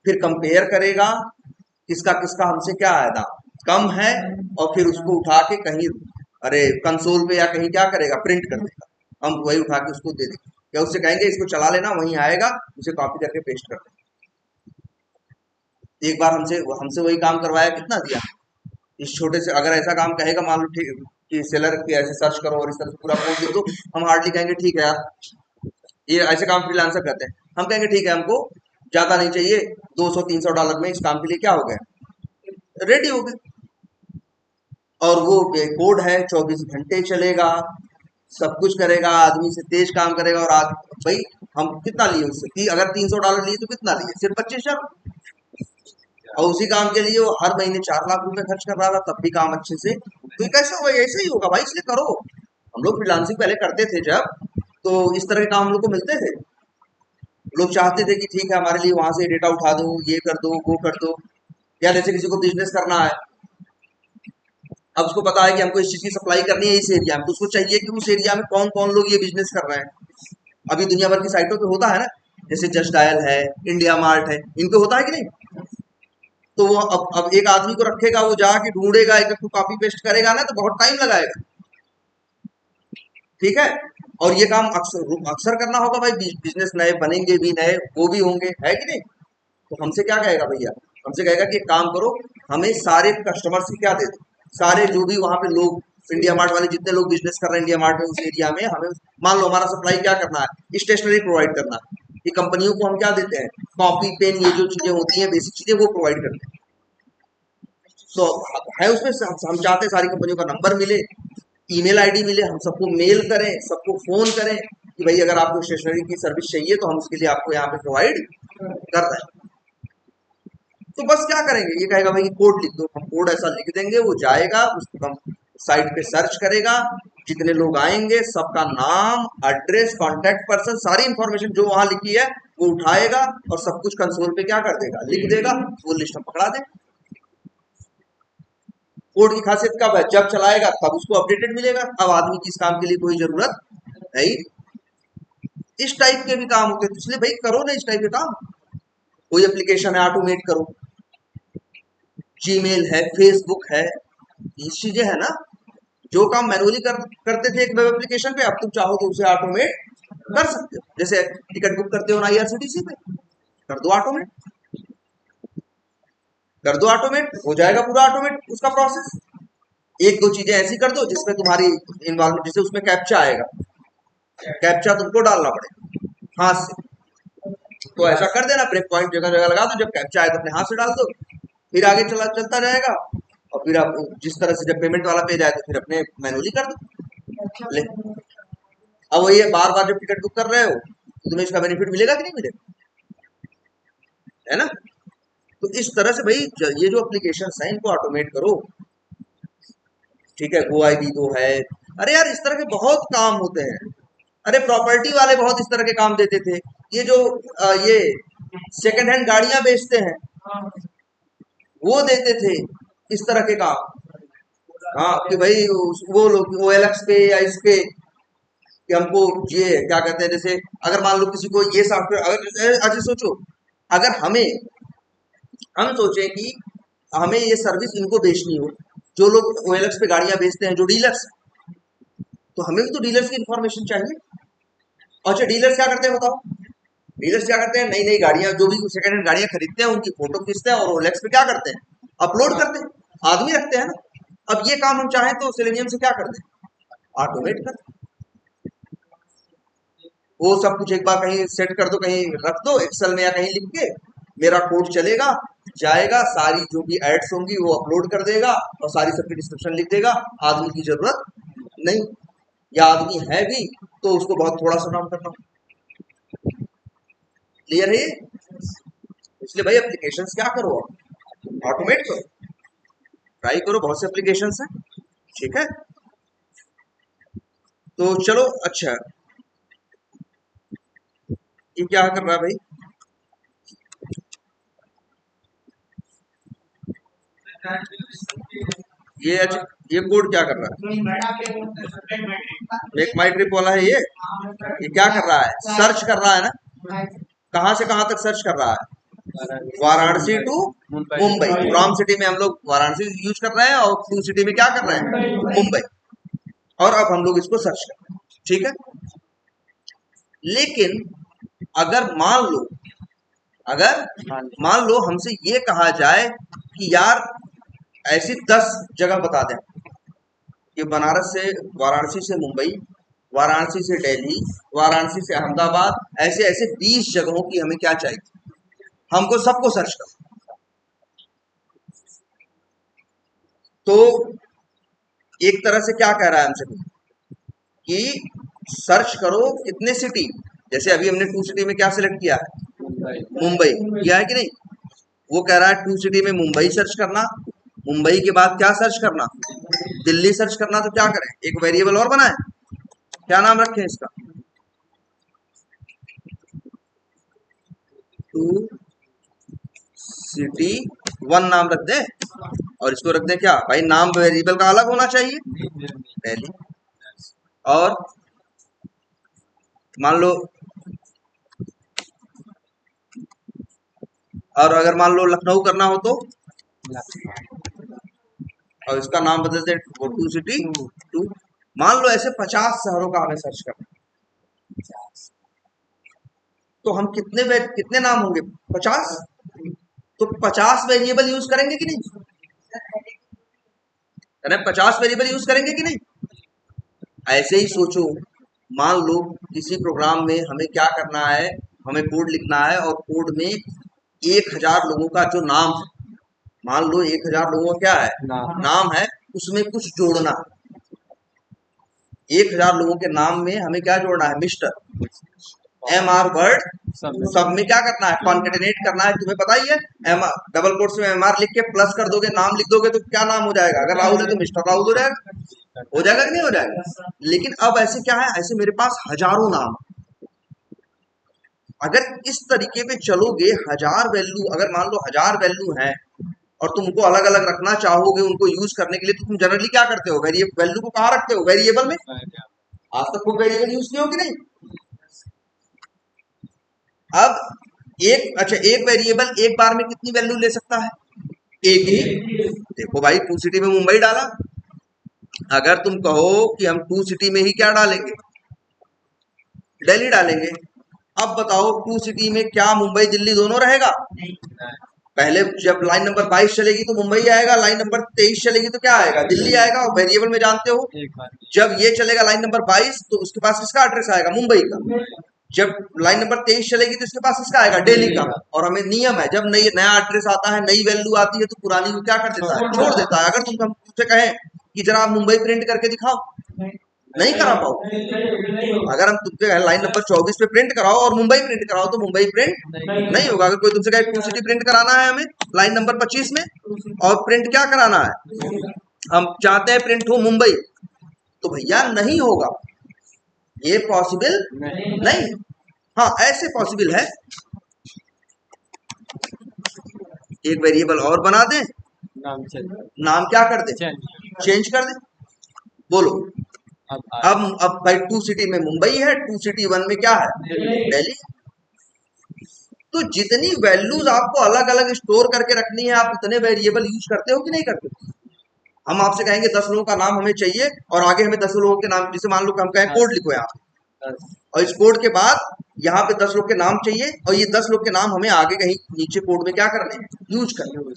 फिर कंपेयर करेगा किसका किसका हमसे क्या है दाम कम है, और फिर उसको उठा के कहीं अरे कंसोल पे या कहीं क्या करेगा, प्रिंट कर देगा, हम वही उठा के उसको दे देंगे, या उससे कहेंगे इसको चला लेना, वहीं आएगा, उसे कॉपी करके पेस्ट कर देंगे। एक बार हमसे हमसे वही काम करवाया, कितना दिया इस छोटे से, अगर ऐसा काम कहेगा मान लो ठीक कि सेलर की ऐसे सर्च करो और इस तरह से पूरा कोड लिख दो, हम हार्डली कहेंगे ठीक है यार, ये ऐसे काम फ्रीलांसर करते हैं, हम कहेंगे ठीक है हमको ज्यादा नहीं चाहिए, $200-300 में इस काम के लिए क्या हो गया, रेडी हो गए। और वो कोड है 24 घंटे चलेगा, सब कुछ करेगा, आदमी से तेज काम करेगा, और भाई हम कितना लिए उससे, अगर $300 लिए तो कितना लिए, सिर्फ 25,000, और उसी काम के लिए वो हर महीने 4 लाख रुपए खर्च कर रहा था, तब भी काम अच्छे से। तो ये कैसे होगा, ऐसे ही होगा भाई, इसलिए करो। हम लोग फ्रीलांसिंग पहले करते थे जब, तो इस तरह के काम हम लोग को मिलते थे, लोग चाहते थे कि ठीक है हमारे लिए वहां से डेटा उठा दो, ये कर दो वो कर दो। या जैसे किसी को बिजनेस करना है, अब उसको पता है कि हमको इस चीज की सप्लाई करनी है इस एरिया में, तो उसको चाहिए कि उस एरिया में कौन कौन लोग ये बिजनेस कर रहे हैं। अभी दुनिया भर की साइटों पे होता है ना, जैसे जस्ट डायल है, इंडिया मार्ट है, इन पे होता है कि नहीं। तो वो अब एक आदमी को रखेगा, वो जाके ढूंढेगा, एक को कॉपी पेस्ट करेगा ना, तो बहुत टाइम लगाएगा, ठीक है। और ये काम अक्सर अक्सर करना होगा भाई, बिजनेस नए बनेंगे भी, नए वो भी होंगे, है कि नहीं। तो हमसे क्या कहेगा भैया, हमसे कहेगा कि एक काम करो, हमें सारे कस्टमर से क्या दे दो, सारे जो भी वहां पे लोग इंडिया मार्ट वाले जितने लोग बिजनेस कर रहे हैं इंडिया मार्ट में उस एरिया में, हमें मान लो हमारा सप्लाई क्या करना है, स्टेशनरी प्रोवाइड करना है। ये कंपनियों को हम क्या देते हैं, कॉपी पेन, ये जो चीजें होती हैं बेसिक चीजें वो प्रोवाइड करते हैं। तो है उसमें हम चाहते हैं सारी कंपनियों का नंबर मिले, ईमेल आईडी मिले, हम सबको मेल करें, सबको फोन करें कि भाई अगर आपको स्टेशनरी की सर्विस चाहिए तो हम उसके लिए आपको यहाँ पे प्रोवाइड कर रहे हैं। तो बस क्या करेंगे, ये कहेगा भाई कोड लिख दो, हम कोड ऐसा लिख देंगे, वो जाएगा उसको हम साइट पे सर्च करेगा, जितने लोग आएंगे सबका नाम, एड्रेस, कांटेक्ट पर्सन, सारी इंफॉर्मेशन जो वहां लिखी है वो उठाएगा और सब कुछ कंसोल पे क्या कर देगा, लिख देगा, वो लिस्ट हम पकड़ा दें। कोड की खासियत कब है, जब चलाएगा तब उसको अपडेटेड मिलेगा, अब आदमी की इस काम के लिए कोई जरूरत है ही। इस टाइप के भी काम होते हैं, इसलिए भाई करो ना इस टाइप के काम। कोई एप्लीकेशन है ऑटोमेट करो, जीमेल है, फेसबुक है, ये चीजें है ना, जो काम मैनुअली करते थे एक वेब एप्लीकेशन पे, अब तुम चाहो तो उसे ऑटोमेट कर सकते हो। जैसे टिकट बुक करते हो ना आईआरसीटीसी पे, कर दो ऑटोमेट, कर दो ऑटोमेट, हो जाएगा पूरा ऑटोमेट उसका प्रोसेस। एक दो चीजें ऐसी कर दो जिसमें तुम्हारी इन्वॉल्वमेंट, जैसे उसमें कैप्चा आएगा, कैप्चा तुमको डालना पड़ेगा हाथ से, तो ऐसा कर देना, ब्रेक पॉइंट जगह जगह लगा दो, जब कैप्चा आए तो अपने हाथ से डाल दो, फिर आगे चलता रहेगा, और फिर आप जिस तरह से जब पेमेंट वाला पेज आए तो फिर अपने मैनुअली कर दो। ले अब वही है, बार बार जब टिकट बुक कर रहे हो तो तुम्हें इसका बेनिफिट मिलेगा कि नहीं मिलेगा, है ना। तो इस तरह से भाई ये जो एप्लीकेशन है इनको ऑटोमेट करो, ठीक है। गो आईडी तो है, अरे यार इस तरह के बहुत काम होते हैं। अरे प्रॉपर्टी वाले बहुत इस तरह के काम देते थे। ये जो ये सेकंड हैंड गाड़ियां बेचते हैं वो देते थे इस तरह के काम। हाँ कि भाई वो लोग OLX पे या इस पे कि हमको ये क्या कहते हैं, जैसे अगर मान लो किसी को ये सॉफ्टवेयर, अगर अच्छा सोचो, अगर हम सोचें कि हमें ये सर्विस इनको बेचनी हो, जो लोग OLX पे गाड़ियां बेचते हैं, जो डीलर्स, तो हमें भी तो डीलर्स की इंफॉर्मेशन चाहिए। अच्छा डीलर्स क्या करते हैं बताओ, डीलर्स क्या करते हैं, नई नई गाड़ियां जो भी सेकंड हैंड गाड़ियां खरीदते हैं उनकी फोटो खींचते हैं और OLX पे क्या करते हैं, अपलोड करते हैं, आदमी रखते हैं ना। अब ये काम हम चाहें तो सेलेनियम से क्या कर दें, ऑटोमेट कर, वो सब कुछ एक बार कहीं सेट कर दो, कहीं रख दो एक्सेल में या कहीं लिख के, मेरा कोड चलेगा, जाएगा, सारी जो भी एड्स होंगी वो अपलोड कर देगा और सारी सबकी डिस्क्रिप्शन लिख देगा। आदमी की जरूरत नहीं, या आदमी है भी तो उसको बहुत थोड़ा सा काम करना। क्लियर है ये? इसलिए भाई एप्लीकेशंस क्या करो, ऑटोमेट करो, ट्राई करो, बहुत से एप्लीकेशंस हैं, ठीक है। तो चलो अच्छा, ये क्या कर रहा है भाई, ये अच्छा ये कोड क्या कर रहा है, मेक माई ट्रिप वाला है ये क्या कर रहा है, सर्च कर रहा है ना, कहां से कहां तक सर्च कर रहा है, Varanasi to Mumbai. From city में हम लोग वाराणसी यूज कर रहे हैं और टू सिटी में क्या कर रहे हैं, मुंबई। और अब हम लोग इसको सर्च कर रहे हैं, ठीक है। लेकिन अगर मान लो हमसे ये कहा जाए कि यार ऐसी 10 जगह बता दें कि बनारस से, वाराणसी से मुंबई, वाराणसी से दिल्ली, वाराणसी से अहमदाबाद, ऐसे ऐसे 20 जगहों की हमें क्या चाहिए, हमको सबको सर्च करो। तो एक तरह से क्या कह रहा है हमसे कि सर्च करो कितने सिटी, जैसे अभी हमने 2 सिटी में क्या सिलेक्ट किया है, मुंबई किया है कि नहीं। वो कह रहा है 2 सिटी में मुंबई सर्च करना, मुंबई के बाद क्या सर्च करना, दिल्ली सर्च करना। तो क्या करें, एक वेरिएबल और बनाए, क्या नाम रखें इसका, 2 सिटी 1 नाम रख दे, और इसको रख दे क्या भाई, नाम वेरिएबल का अलग होना चाहिए, दिल्ली। और मान लो, और अगर मान लो लखनऊ करना हो तो, और इसका नाम बदल दे 2 सिटी 2। मान लो ऐसे 50 शहरों का हमें सर्च करना, तो हम कितने नाम होंगे, 50। तो 50 वेरिएबल यूज करेंगे कि नहीं, अरे 50 वेरिएबल यूज करेंगे कि नहीं। ऐसे ही सोचो, मान लो किसी प्रोग्राम में हमें क्या करना है, हमें कोड लिखना है और कोड में 1000 लोगों का जो नाम है, मान लो 1000 लोगों का क्या है, नाम है, उसमें कुछ जोड़ना है। 1000 लोगों के नाम में हमें क्या जोड़ना है, मिस्टर MR वर्ड, सब में क्या करना है, कॉन्केटिनेट करना है। तुम्हें पता ही है, डबल कोट्स में MR लिख के प्लस कर दोगे, नाम लिख दोगे तो क्या नाम हो जाएगा, अगर राहुल है तो मिस्टर राहुल हो जाएगा, कि नहीं हो जाएगा। लेकिन अब ऐसे क्या है, ऐसे मेरे पास हजारों नाम, अगर इस तरीके पे चलोगे, 1000 वैल्यू, अगर मान लो 1000 वैल्यू है और तुम उनको अलग अलग रखना चाहोगे उनको यूज करने के लिए, तो तुम जनरली क्या करते हो, वैल्यू को कहाँ रखते हो, वेरिएबल में। आज तक कोई वेरिएबल यूज किए हो कि नहीं। अब एक वेरिएबल एक बार में कितनी वैल्यू ले सकता है, एक ही। देखो भाई 2 सिटी में मुंबई डाला, अगर तुम कहो कि हम 2 सिटी में ही क्या डालेंगे, दिल्ली डालेंगे, अब बताओ 2 सिटी में क्या मुंबई दिल्ली दोनों रहेगा, पहले जब लाइन नंबर 22 चलेगी तो मुंबई आएगा, लाइन नंबर 23 चलेगी तो क्या आएगा, दिल्ली आएगा। और वेरिएबल में जानते हो जब ये चलेगा लाइन नंबर 22 तो उसके पास किसका एड्रेस आएगा, मुंबई का। जब लाइन नंबर 23 चलेगी तो इसके पास इसका आएगा डेली का, और हमें नियम है जब नई नया एड्रेस आता है, नई वैल्यू आती है तो पुरानी को क्या कर देता है, छोड़ देता है। अगर तुम तुमसे कहें कि जरा आप मुंबई प्रिंट करके दिखाओ, नहीं करा पाओ। अगर हम तुमसे कहें लाइन नंबर 24 पे प्रिंट कराओ और मुंबई प्रिंट कराओ तो मुंबई प्रिंट नहीं होगा। अगर कोई तुमसे कहे टू सिटी प्रिंट कराना है हमें लाइन नंबर 25 में और प्रिंट क्या कराना है, हम चाहते हैं प्रिंट हो मुंबई, तो भैया नहीं होगा, ये पॉसिबल नहीं। हाँ ऐसे पॉसिबल है, एक वेरिएबल और बना दें, नाम क्या कर दे, चेंज कर दे। बोलो अब भाई टू सिटी में मुंबई है, टू सिटी 1 में क्या है, दिल्ली। तो जितनी वैल्यूज आपको अलग अलग स्टोर करके रखनी है, आप उतने वेरिएबल यूज करते हो कि नहीं करते? हम आपसे कहेंगे 10 लोगों का नाम हमें चाहिए और आगे हमें 10 लोगों के नाम, जैसे मान लो कि हम कहें कोड लिखो यहाँ, और इस कोड के बाद यहाँ पे 10 लोग के नाम चाहिए और ये 10 लोग के नाम हमें आगे कहीं नीचे कोड में क्या करने हैं, यूज करने,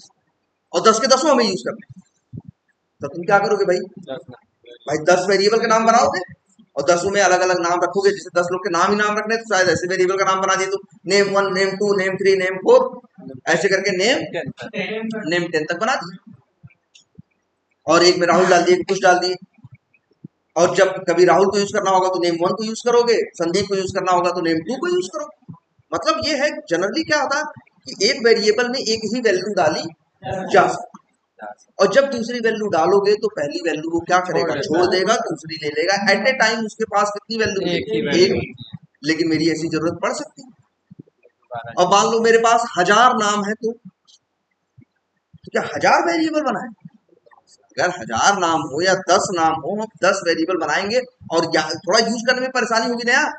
और 10 के 10 हमें यूज करने। तो तुम क्या करोगे भाई 10 वेरिएबल के नाम बनाओगे और 10 में अलग अलग नाम रखोगे। जैसे 10 लोग के नाम ही नाम रखने तो शायद ऐसे वेरिएबल का नाम बना दिए तो नेम 1 नेम 2 नेम 3 नेम 4 ऐसे करके नेम 10 तक बना दिए, और एक में राहुल डाल दिए, कुछ डाल दिए। और जब कभी राहुल को यूज करना होगा तो नेम 1 को यूज करोगे, संदीप को यूज करना होगा तो नेम 2 को यूज करोगे। मतलब ये है जनरली क्या होता है कि एक वेरिएबल में एक ही वैल्यू डाली जा सकती, और जब दूसरी वैल्यू डालोगे तो पहली वैल्यू को क्या करेगा, छोड़ देगा, दूसरी ले लेगा। एट ए टाइम उसके पास कितनी वैल्यू, एक, लेकिन मेरी ऐसी जरूरत पड़ सकती है। और मान लो मेरे पास 1000 नाम है तो क्या 1000 वेरिएबल बनाए? अगर 1000 नाम हो या 10 नाम हो, हम 10 वेरिएबल बनाएंगे और थोड़ा यूज करने में परेशानी होगी ना यार।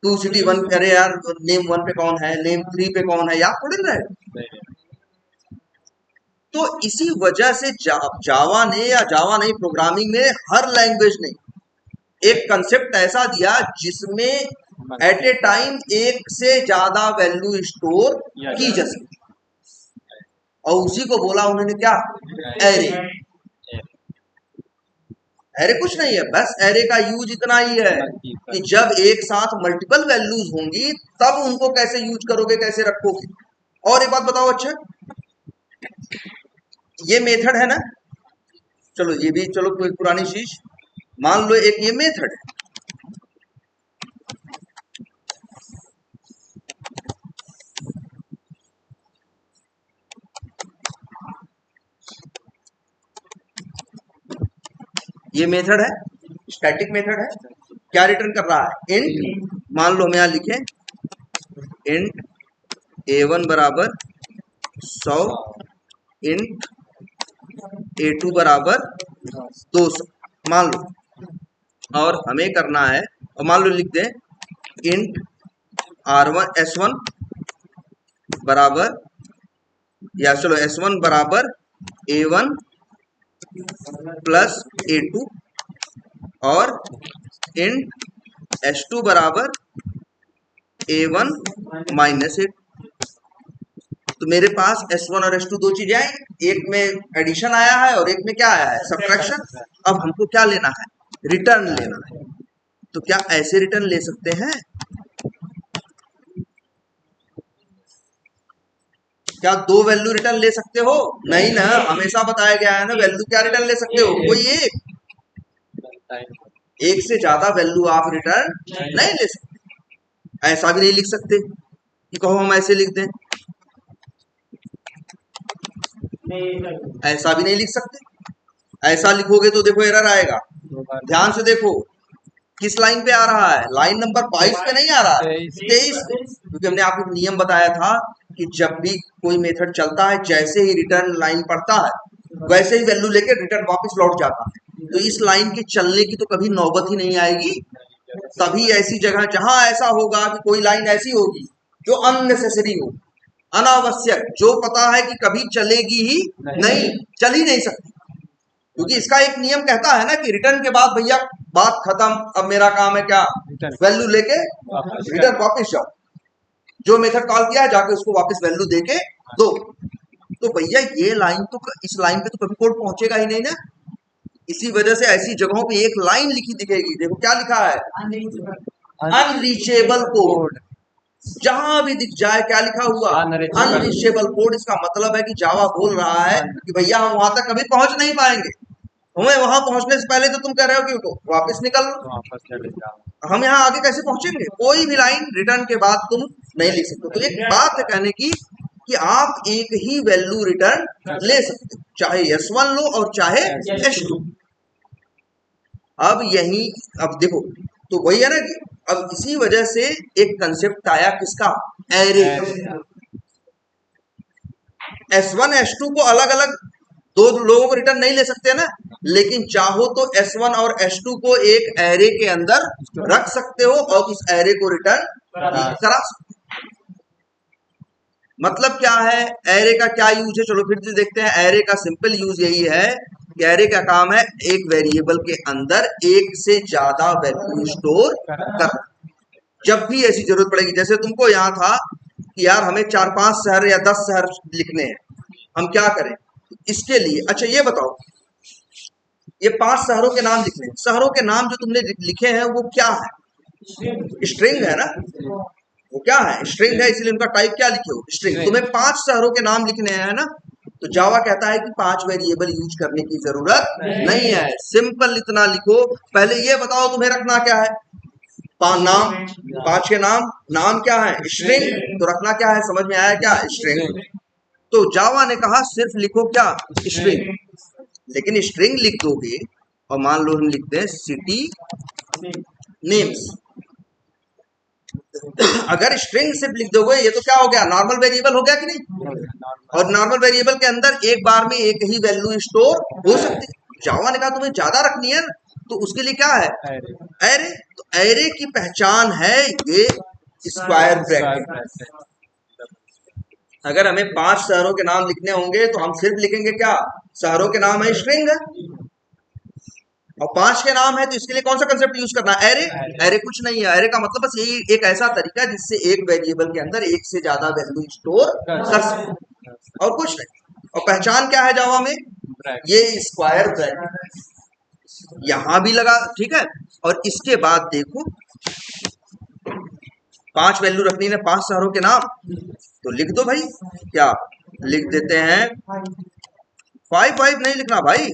टू सिटी 1 करे यार, नेम 1 पे कौन है, नेम 3 पे कौन है, याद थोड़ी रहे। तो इसी वजह से जावा ने, या जावा नहीं प्रोग्रामिंग में हर लैंग्वेज ने एक कंसेप्ट ऐसा दिया जिसमें एट ए टाइम एक से ज्यादा वैल्यू स्टोर की जा सकती, और उसी को बोला उन्होंने क्या, एरे। एरे कुछ नहीं है, बस एरे का यूज इतना ही है कि जब एक साथ मल्टीपल वैल्यूज होंगी तब उनको कैसे यूज करोगे, कैसे रखोगे। और एक बात बताओ, अच्छा ये मेथड है ना, चलो ये भी, चलो कोई पुरानी चीज मान लो, एक ये मेथड है, ये मेथड है, स्टैटिक मेथड है। क्या रिटर्न कर रहा है, इंट। मान लो हम यहाँ लिखें इंट a1 बराबर 100, इंट a2 बराबर 200 मान लो, और हमें करना है, और मान लो लिख दें इंट r1 s1 बराबर, या चलो s1 बराबर a1 प्लस a2 और इंट s2 बराबर a1 माइनस a2। तो मेरे पास s1 और s2 दो चीजें आई, एक में एडिशन आया है और एक में क्या आया है, सब्ट्रैक्शन। अब हमको क्या लेना है, रिटर्न लेना है। तो क्या ऐसे रिटर्न ले सकते हैं, क्या दो वैल्यू रिटर्न ले सकते हो? नहीं ना, हमेशा बताया गया है ना वैल्यू क्या रिटर्न ले सकते हो, कोई एक से ज्यादा वैल्यू आप रिटर्न नहीं ले सकते। ऐसा भी नहीं लिख सकते कि कहो हम ऐसे लिख दें, ऐसा भी नहीं लिख सकते। ऐसा लिखोगे तो देखो एरर आएगा। ध्यान से देखो किस लाइन पे आ रहा है, लाइन नंबर 22 पे नहीं आ रहा है, 23 पे, क्योंकि हमने आपको नियम बताया था कि जब भी कोई मेथड चलता है, जैसे ही रिटर्न लाइन पढ़ता है वैसे ही वैल्यू लेके रिटर्न वापस लौट जाता है। तो इस लाइन के चलने की तो कभी नौबत ही नहीं आएगी। तभी ऐसी जगह जहां ऐसा होगा कि कोई लाइन ऐसी होगी जो अननेसेसरी हो, अनावश्यक, जो पता है कि कभी चलेगी ही नहीं, चल ही नहीं सकती, क्योंकि इसका एक नियम कहता है ना कि रिटर्न के बाद भैया बात खत्म, अब मेरा काम है क्या, वैल्यू लेके रिटर्न वापस जाओ, जो मेथड कॉल किया है जाके उसको वापस वैल्यू देके दो। तो भैया ये लाइन तो, इस लाइन पे तो कभी कोड पहुंचेगा ही नहीं ना। इसी वजह से ऐसी जगहों पे एक लाइन लिखी दिखेगी, देखो क्या लिखा है, अनरीचेबल कोड। जहां भी दिख जाए क्या लिखा हुआ, अनरीचेबल कोड। इसका मतलब है कि जावा बोल रहा है कि भैया हम वहां तक कभी पहुंच नहीं पाएंगे, हमें वहां पहुंचने से पहले तो तुम कह रहे हो कि वापस निकल लो, हम यहाँ आगे कैसे पहुंचेंगे? कोई भी लाइन रिटर्न के बाद तुम नहीं लिख सकते। तो एक बात है कहने की कि आप एक ही वैल्यू रिटर्न ले सकते हो, चाहे S1 लो और चाहे S2। अब यही, अब देखो तो वही है ना कि अब इसी वजह से एक कंसेप्ट आया किसका, एरे। S1 S2 को अलग अलग दो लोगों को रिटर्न नहीं ले सकते ना, लेकिन चाहो तो S1 और S2 को एक एरे के अंदर रख सकते हो और उस एरे को रिटर्न करा सकते हो। मतलब क्या है, एरे का क्या यूज है, चलो फिर से देखते हैं। एरे का सिंपल यूज यही है कि एरे का काम है एक वेरिएबल के अंदर एक से ज्यादा वैल्यू स्टोर कर। जब भी ऐसी जरूरत पड़ेगी, जैसे तुमको यहाँ था कि यार हमें 4-5 शहर या 10 शहर लिखने हैं, हम क्या करें इसके लिए? अच्छा ये बताओ, ये 5 शहरों के नाम लिखने हैं, शहरों के नाम जो तुमने लिखे हैं वो क्या है? स्ट्रिंग है ना, वो क्या है, स्ट्रिंग है, इसलिए उनका टाइप क्या लिखे हो, स्ट्रिंग। तुम्हें 5 शहरों के नाम लिखने हैं ना, तो जावा कहता है कि 5 वेरिएबल यूज करने की जरूरत नहीं है, सिंपल इतना लिखो। पहले ये बताओ तुम्हें रखना क्या है, नाम, 5 के नाम, नाम क्या है, स्ट्रिंग, तो रखना क्या है, समझ में आया क्या, स्ट्रिंग। तो जावा ने कहा सिर्फ लिखो क्या, स्ट्रिंग। लेकिन स्ट्रिंग लिख दोगे और मान लो हम लिखते हैं सिटी नेम्स, अगर स्ट्रिंग सिर्फ लिख दोगे ये तो क्या हो गया, नॉर्मल वेरिएबल हो गया कि नहीं? और नॉर्मल वेरिएबल के अंदर एक बार में एक ही वैल्यू स्टोर हो सकती है। जावा ने कहा तुम्हें ज्यादा रखनी है तो उसके लिए क्या है, एरे। तो एरे की पहचान है ये स्क्वायर ब्रैकेट। अगर हमें 5 शहरों के नाम लिखने होंगे तो हम सिर्फ लिखेंगे क्या, शहरों के नाम है, स्ट्रिंग है, और 5 के नाम है तो इसके लिए कौन सा कंसेप्ट यूज करना है, एरे। एरे कुछ नहीं है, एरे का मतलब बस यही एक ऐसा तरीका है जिससे एक वेरिएबल के अंदर एक से ज्यादा वैल्यू स्टोर कर सकते, और कुछ नहीं। और पहचान क्या है जावा में, ये स्क्वायर ब्रैकेट यहां भी लगा, ठीक है। और इसके बाद देखो 5 वैल्यू रखनी है, 5 शहरों के नाम, तो लिख दो भाई, क्या लिख देते हैं, 5 नहीं लिखना भाई,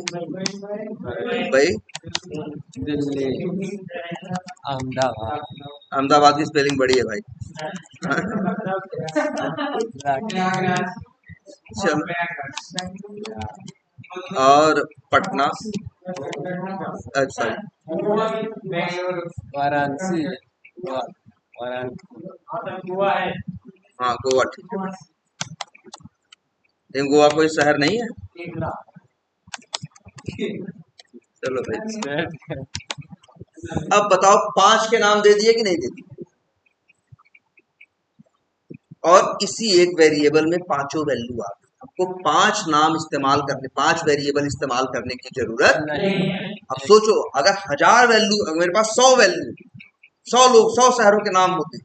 दिल्ली, अहमदाबाद, अहमदाबाद की स्पेलिंग बड़ी है भाई। चलो, और पटना, अच्छा वाराणसी, हाँ गोवा, ठीक है। लेकिन गोवा कोई शहर नहीं है, चलो भाई। अब बताओ 5 के नाम दे दिए कि नहीं दे दिए, और इसी एक वेरिएबल में पांचों वैल्यू आ गई। आपको 5 नाम इस्तेमाल करने, 5 वेरिएबल इस्तेमाल करने की जरूरत नहीं। अब सोचो अगर 1000 वैल्यू, मेरे पास 100 वैल्यू, 100 लोग, 100 शहरों के नाम होते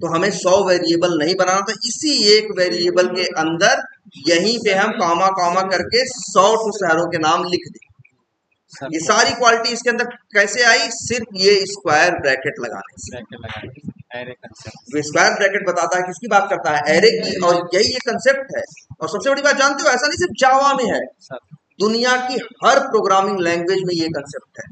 तो हमें 100 वेरिएबल नहीं बनाना था, इसी एक वेरिएबल के अंदर यहीं पे हम कामा कामा करके 100 शहरों के नाम लिख दें। ये सारी क्वालिटी इसके अंदर कैसे आई, सिर्फ ये स्क्वायर ब्रैकेट लगाने से। स्क्वायर ब्रैकेट बताता है, किसकी बात करता है, एरे की, और यही ये कंसेप्ट है। और सबसे बड़ी बात जानते हो, ऐसा नहीं सिर्फ जावा में है, दुनिया की हर प्रोग्रामिंग लैंग्वेज में ये कंसेप्ट है।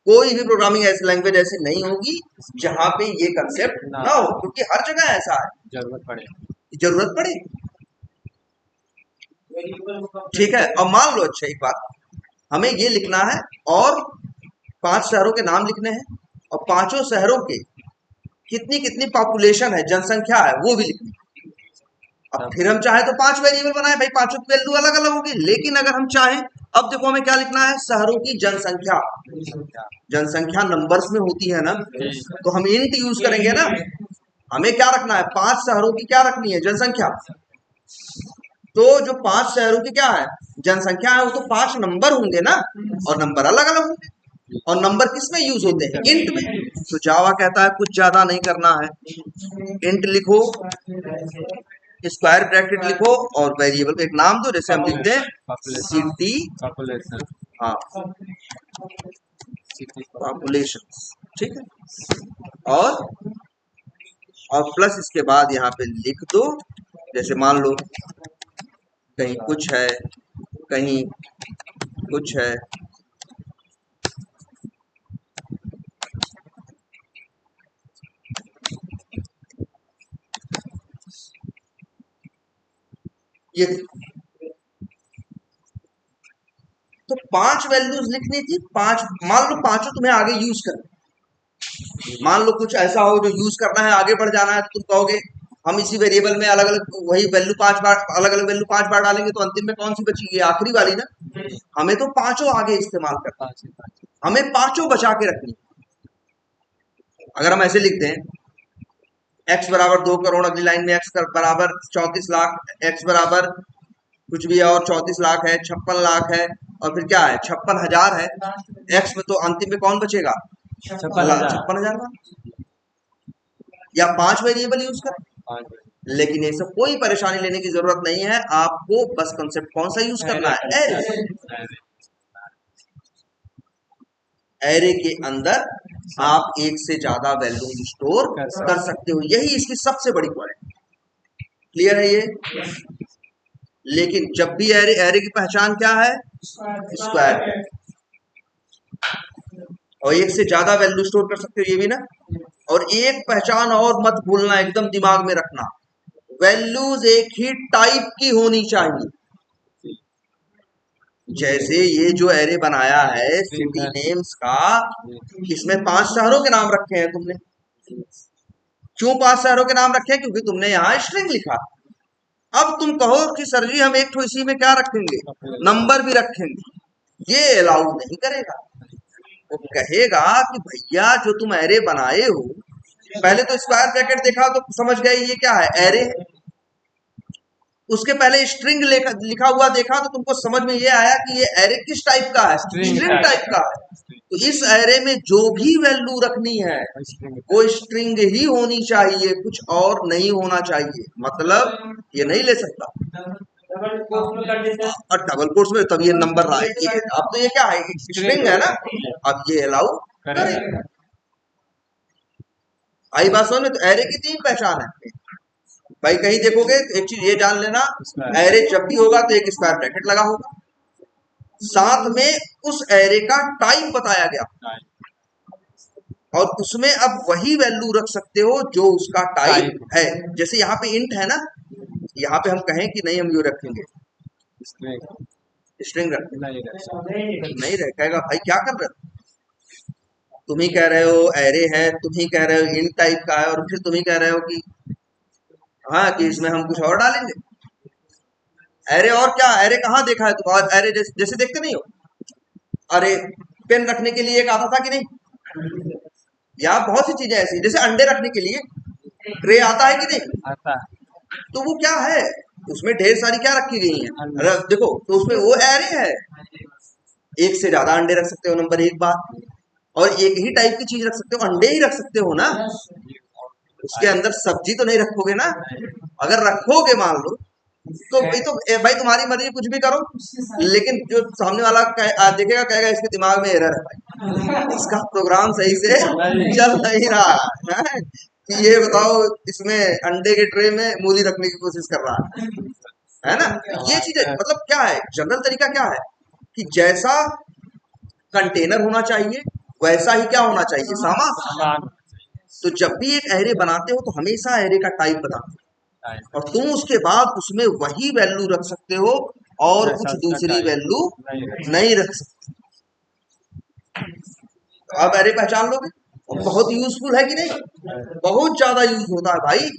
कोई भी प्रोग्रामिंग ऐसी लैंग्वेज ऐसी नहीं होगी जहां पे ये कंसेप्ट ना हो, क्योंकि हर जगह ऐसा है, जरूरत पड़े। ठीक है, अब मान लो, अच्छा एक बात, हमें ये लिखना है और 5 शहरों के नाम लिखने हैं, और 5 शहरों के कितनी कितनी पॉपुलेशन है, जनसंख्या है, वो भी लिखनी है। अब फिर हम चाहे तो 5 वेरिएबल बनाए भाई, 5 की वैल्यू अलग अलग होगी, लेकिन अगर हम चाहें, अब देखो हमें क्या लिखना है, शहरों की जनसंख्या। जनसंख्या नंबर्स में होती है ना, तो हम इंट यूज करेंगे ना। हमें क्या रखना है, 5 शहरों की क्या रखनी है, जनसंख्या। तो जो 5 शहरों की क्या है, जनसंख्या है, वो तो 5 नंबर होंगे ना, और नंबर अलग अलग होंगे, और नंबर किस में यूज होते हैं, इंट में। तो जावा कहता है कुछ ज्यादा नहीं करना है, इंट लिखो, स्क्वायर ब्रैकेट लिखो, और वेरिएबल को एक नाम दो, जैसे हम लिखते हैं सिटी, हाँ पॉपुलेशन, ठीक है। और प्लस इसके बाद यहाँ पे लिख दो, जैसे मान लो कहीं कुछ है, कहीं कुछ है, ये तो 5 वैल्यूज लिखनी थी, 5 मान लो, पांचों तुम्हें आगे यूज करना। मान लो कुछ ऐसा हो जो यूज करना है, आगे बढ़ जाना है, तो तुम कहोगे हम इसी वेरिएबल में अलग अलग वही वैल्यू 5 बार, अलग अलग वैल्यू 5 बार डालेंगे, तो अंतिम में कौन सी बचेगी? आखिरी वाली ना। हमें तो पांचों आगे इस्तेमाल करना, हमें पांचों बचा के रखनी। अगर हम ऐसे लिखते हैं x बराबर 2 करोड़, अगली लाइन में x बराबर 34 लाख, x बराबर कुछ भी और 34 लाख है, 56 लाख है, और फिर क्या है 56,000 है, x में तो अंतिम में कौन बचेगा? 56,000 या 5 वेरिएबल यूज कर। लेकिन ये सब कोई परेशानी लेने की जरूरत नहीं है, आपको बस कंसेप्ट कौन सा यूज करना है? एरे। एरे के अंदर आप एक से ज्यादा वैल्यू स्टोर कर सकते हो, यही इसकी सबसे बड़ी क्वालिटी। क्लियर है ये? लेकिन जब भी एरे, एरे की पहचान क्या है? स्क्वायर। और एक से ज्यादा वैल्यू स्टोर कर सकते हो, ये भी ना। और एक पहचान और मत भूलना, एकदम दिमाग में रखना, वैल्यूज एक ही टाइप की होनी चाहिए। जैसे ये जो एरे बनाया है सिटी नेम्स का, इसमें 5 शहरों के नाम रखे हैं तुमने। क्यों 5 शहरों के नाम रखे हैं? क्योंकि तुमने यहाँ स्ट्रिंग लिखा। अब तुम कहो कि सर जी हम एक तो इसी में क्या रखेंगे? नंबर भी रखेंगे। ये अलाउ नहीं करेगा। वो कहेगा कि भैया जो तुम एरे बनाए हो, पहले तो स्क्वायर ब्रैकेट देखा तो समझ गए ये क्या है? एरे है। उसके पहले स्ट्रिंग लिखा हुआ देखा तो तुमको समझ में ये आया कि ये एरे किस टाइप का है? स्ट्रिंग टाइप का है। तो इस एरे में जो भी वैल्यू रखनी है वो स्ट्रिंग ही होनी चाहिए, कुछ और नहीं होना चाहिए। मतलब ये नहीं ले सकता और डबल कोट्स में, तब ये नंबर रहा है। अब तो ये क्या है? स्ट्रिंग है ना, अब ये अलाउ करेगा। आई बात समझ में? तो एरे की 3 पहचान है भाई। कहीं देखोगे तो एक चीज ये जान लेना, एरे जब भी होगा तो एक स्क्वायर ब्रैकेट लगा होगा, साथ में उस एरे का टाइप बताया गया, और उसमें अब वही वैल्यू रख सकते हो जो उसका टाइप है। जैसे यहाँ पे इंट है ना, यहाँ पे हम कहें कि नहीं हम ये रखेंगे स्ट्रिंग रखेंगे, नहीं रखेगा भाई। क्या कर रहे हो? तुम ही कह रहे हो एरे है, तुम ही कह रहे हो इंट टाइप का है, और फिर तुम ही कह रहे हो कि हाँ कि इसमें हम कुछ और डालेंगे। एरे और क्या? एरे कहाँ देखा है तुम? एरे जैसे देखते नहीं हो? अरे पेन रखने के लिए एक आता था कि नहीं? या बहुत सी चीजें ऐसी, जैसे अंडे रखने के लिए ट्रे आता है कि नहीं? आता। तो वो क्या है? उसमें ढेर सारी क्या रखी गई है? देखो तो उसमें वो एरे है। एक से ज्यादा अंडे रख सकते हो, नंबर 1 बात। और एक ही टाइप की चीज रख सकते हो, अंडे ही रख सकते हो ना। उसके अंदर सब्जी तो नहीं रखोगे ना। अगर रखोगे मान लो तो भाई तुम्हारी मर्जी, कुछ भी करो, लेकिन जो सामने वाला देखेगा कहेगा इसके दिमाग में एरर है भाई, इसका प्रोग्राम सही से चल नहीं रहा है कि ये बताओ इसमें अंडे के ट्रे में मूली रखने की कोशिश कर रहा है ना। ये चीजें मतलब क्या है, जनरल तरीका क्या है कि जैसा कंटेनर होना चाहिए वैसा ही क्या होना चाहिए? सामान। तो जब भी एक एरे बनाते हो तो हमेशा एरे का टाइप बताते हो, और तुम उसके बाद उसमें वही वैल्यू रख सकते हो और कुछ दूसरी वैल्यू नहीं रख सकते। तो अब एरे पहचान लोगे, बहुत यूजफुल है कि नहीं? बहुत ज्यादा यूज होता है भाई,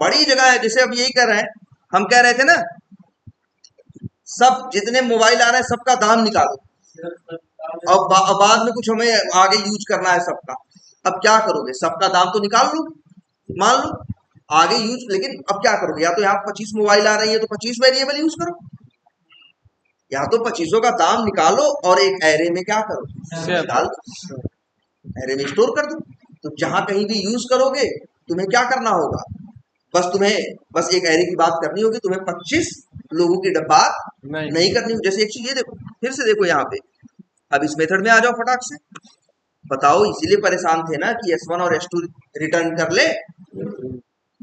बड़ी जगह है। जैसे अब यही कर रहे हैं, हम कह रहे थे ना सब जितने मोबाइल आ रहे हैं सबका दाम निकालो, और बाद में कुछ हमें आगे यूज करना है सबका। अब क्या करोगे? सबका दाम तो निकाल लो, मान लो आगे यूज, लेकिन अब क्या करोगे? या तो यहाँ 25 मोबाइल आ रही है तो 25 वेरिएबल यूज करो, या तो 25 का दाम निकालो और एक एरे में क्या करो? डाल दो, एरे में स्टोर कर दो। तो जहां कहीं भी यूज करोगे तुम्हें क्या करना होगा? बस एक एरे की बात करनी होगी, तुम्हें 25 लोगों की बात नहीं करनी होगी। जैसे एक चीज ये देखो, फिर से देखो यहाँ पे, अब इस मेथड में आ जाओ फटाक से। बताओ, इसीलिए परेशान थे ना कि S1 और S2 रिटर्न कर ले।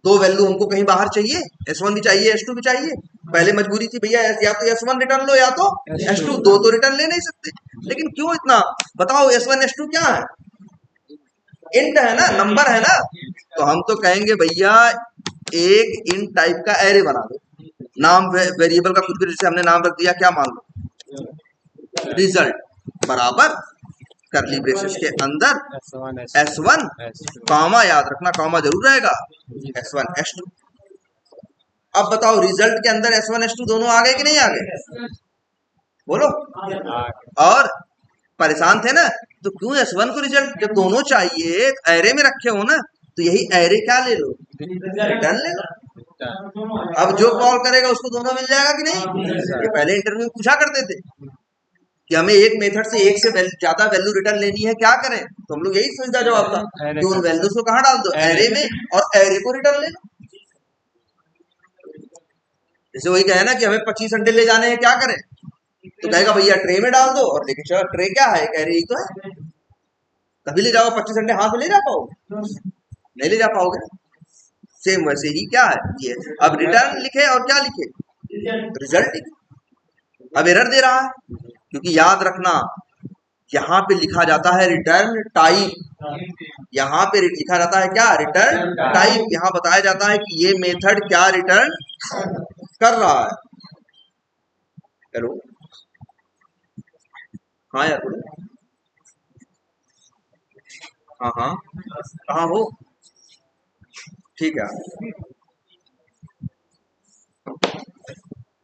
दो वैल्यू हमको कहीं बाहर चाहिए, S1 भी चाहिए S2 भी चाहिए। पहले मजबूरी थी भैया, या तो S1 रिटर्न लो या तो S2, दो तो रिटर्न ले नहीं सकते। लेकिन क्यों इतना, बताओ S1 S2 क्या है, इंट है ना, नंबर है ना। तो हम तो कहेंगे भैया एक इंट टाइप का एरे बना दो, नाम वेरिएबल का कुछ भी, जैसे हमने नाम रख दिया क्या, मान लो रिजल्ट बराबर करली ब्रेसेस के अंदर S1 कॉमा, याद रखना कॉमा जरूर रहेगा, S1 S2। अब बताओ रिजल्ट के अंदर S1 S2 दोनों आ गए कि नहीं आ गए, बोलो। और परेशान थे ना, तो क्यों S1 को रिजल्ट, जब दोनों चाहिए एरे में रखे हो ना, तो यही एरे क्या ले लो, रिटर्न ले लो। अब जो कॉल करेगा उसको दोनों मिल जाएगा कि नहीं। ये पहले इंटरव्यू में पूछा करते थे कि हमें एक मेथड से एक से ज्यादा वैल्यू रिटर्न लेनी है, क्या करें, तो हम लोग यही सीधा जवाब था कि उन वैल्यूज को कहाँ डाल दो, एरे में, और एरे को रिटर्न ले लो। जैसे वही कहे ना कि हमें 25 अंडे ले जाने हैं, क्या करें, तो कहेगा भैया ट्रे में डाल दो और लेके चलो। ट्रे क्या है, कह रही तो है, तभी ले जाओ। 25 अंडे हाथ में ले जा पाओगे, नहीं ले जा पाओगे। सेम वैसे ही क्या है ये, अब रिटर्न लिखे और क्या लिखे, रिजल्ट लिखे। अब एरर दे रहा है, क्योंकि याद रखना यहाँ पे लिखा जाता है रिटर्न टाइप, यहाँ पे लिखा जाता है क्या, रिटर्न टाइप। यहाँ बताया जाता है कि ये मेथड क्या रिटर्न कर रहा है। हेलो, हाँ यार बोलो, हाँ हाँ, कहाँ हो, ठीक है,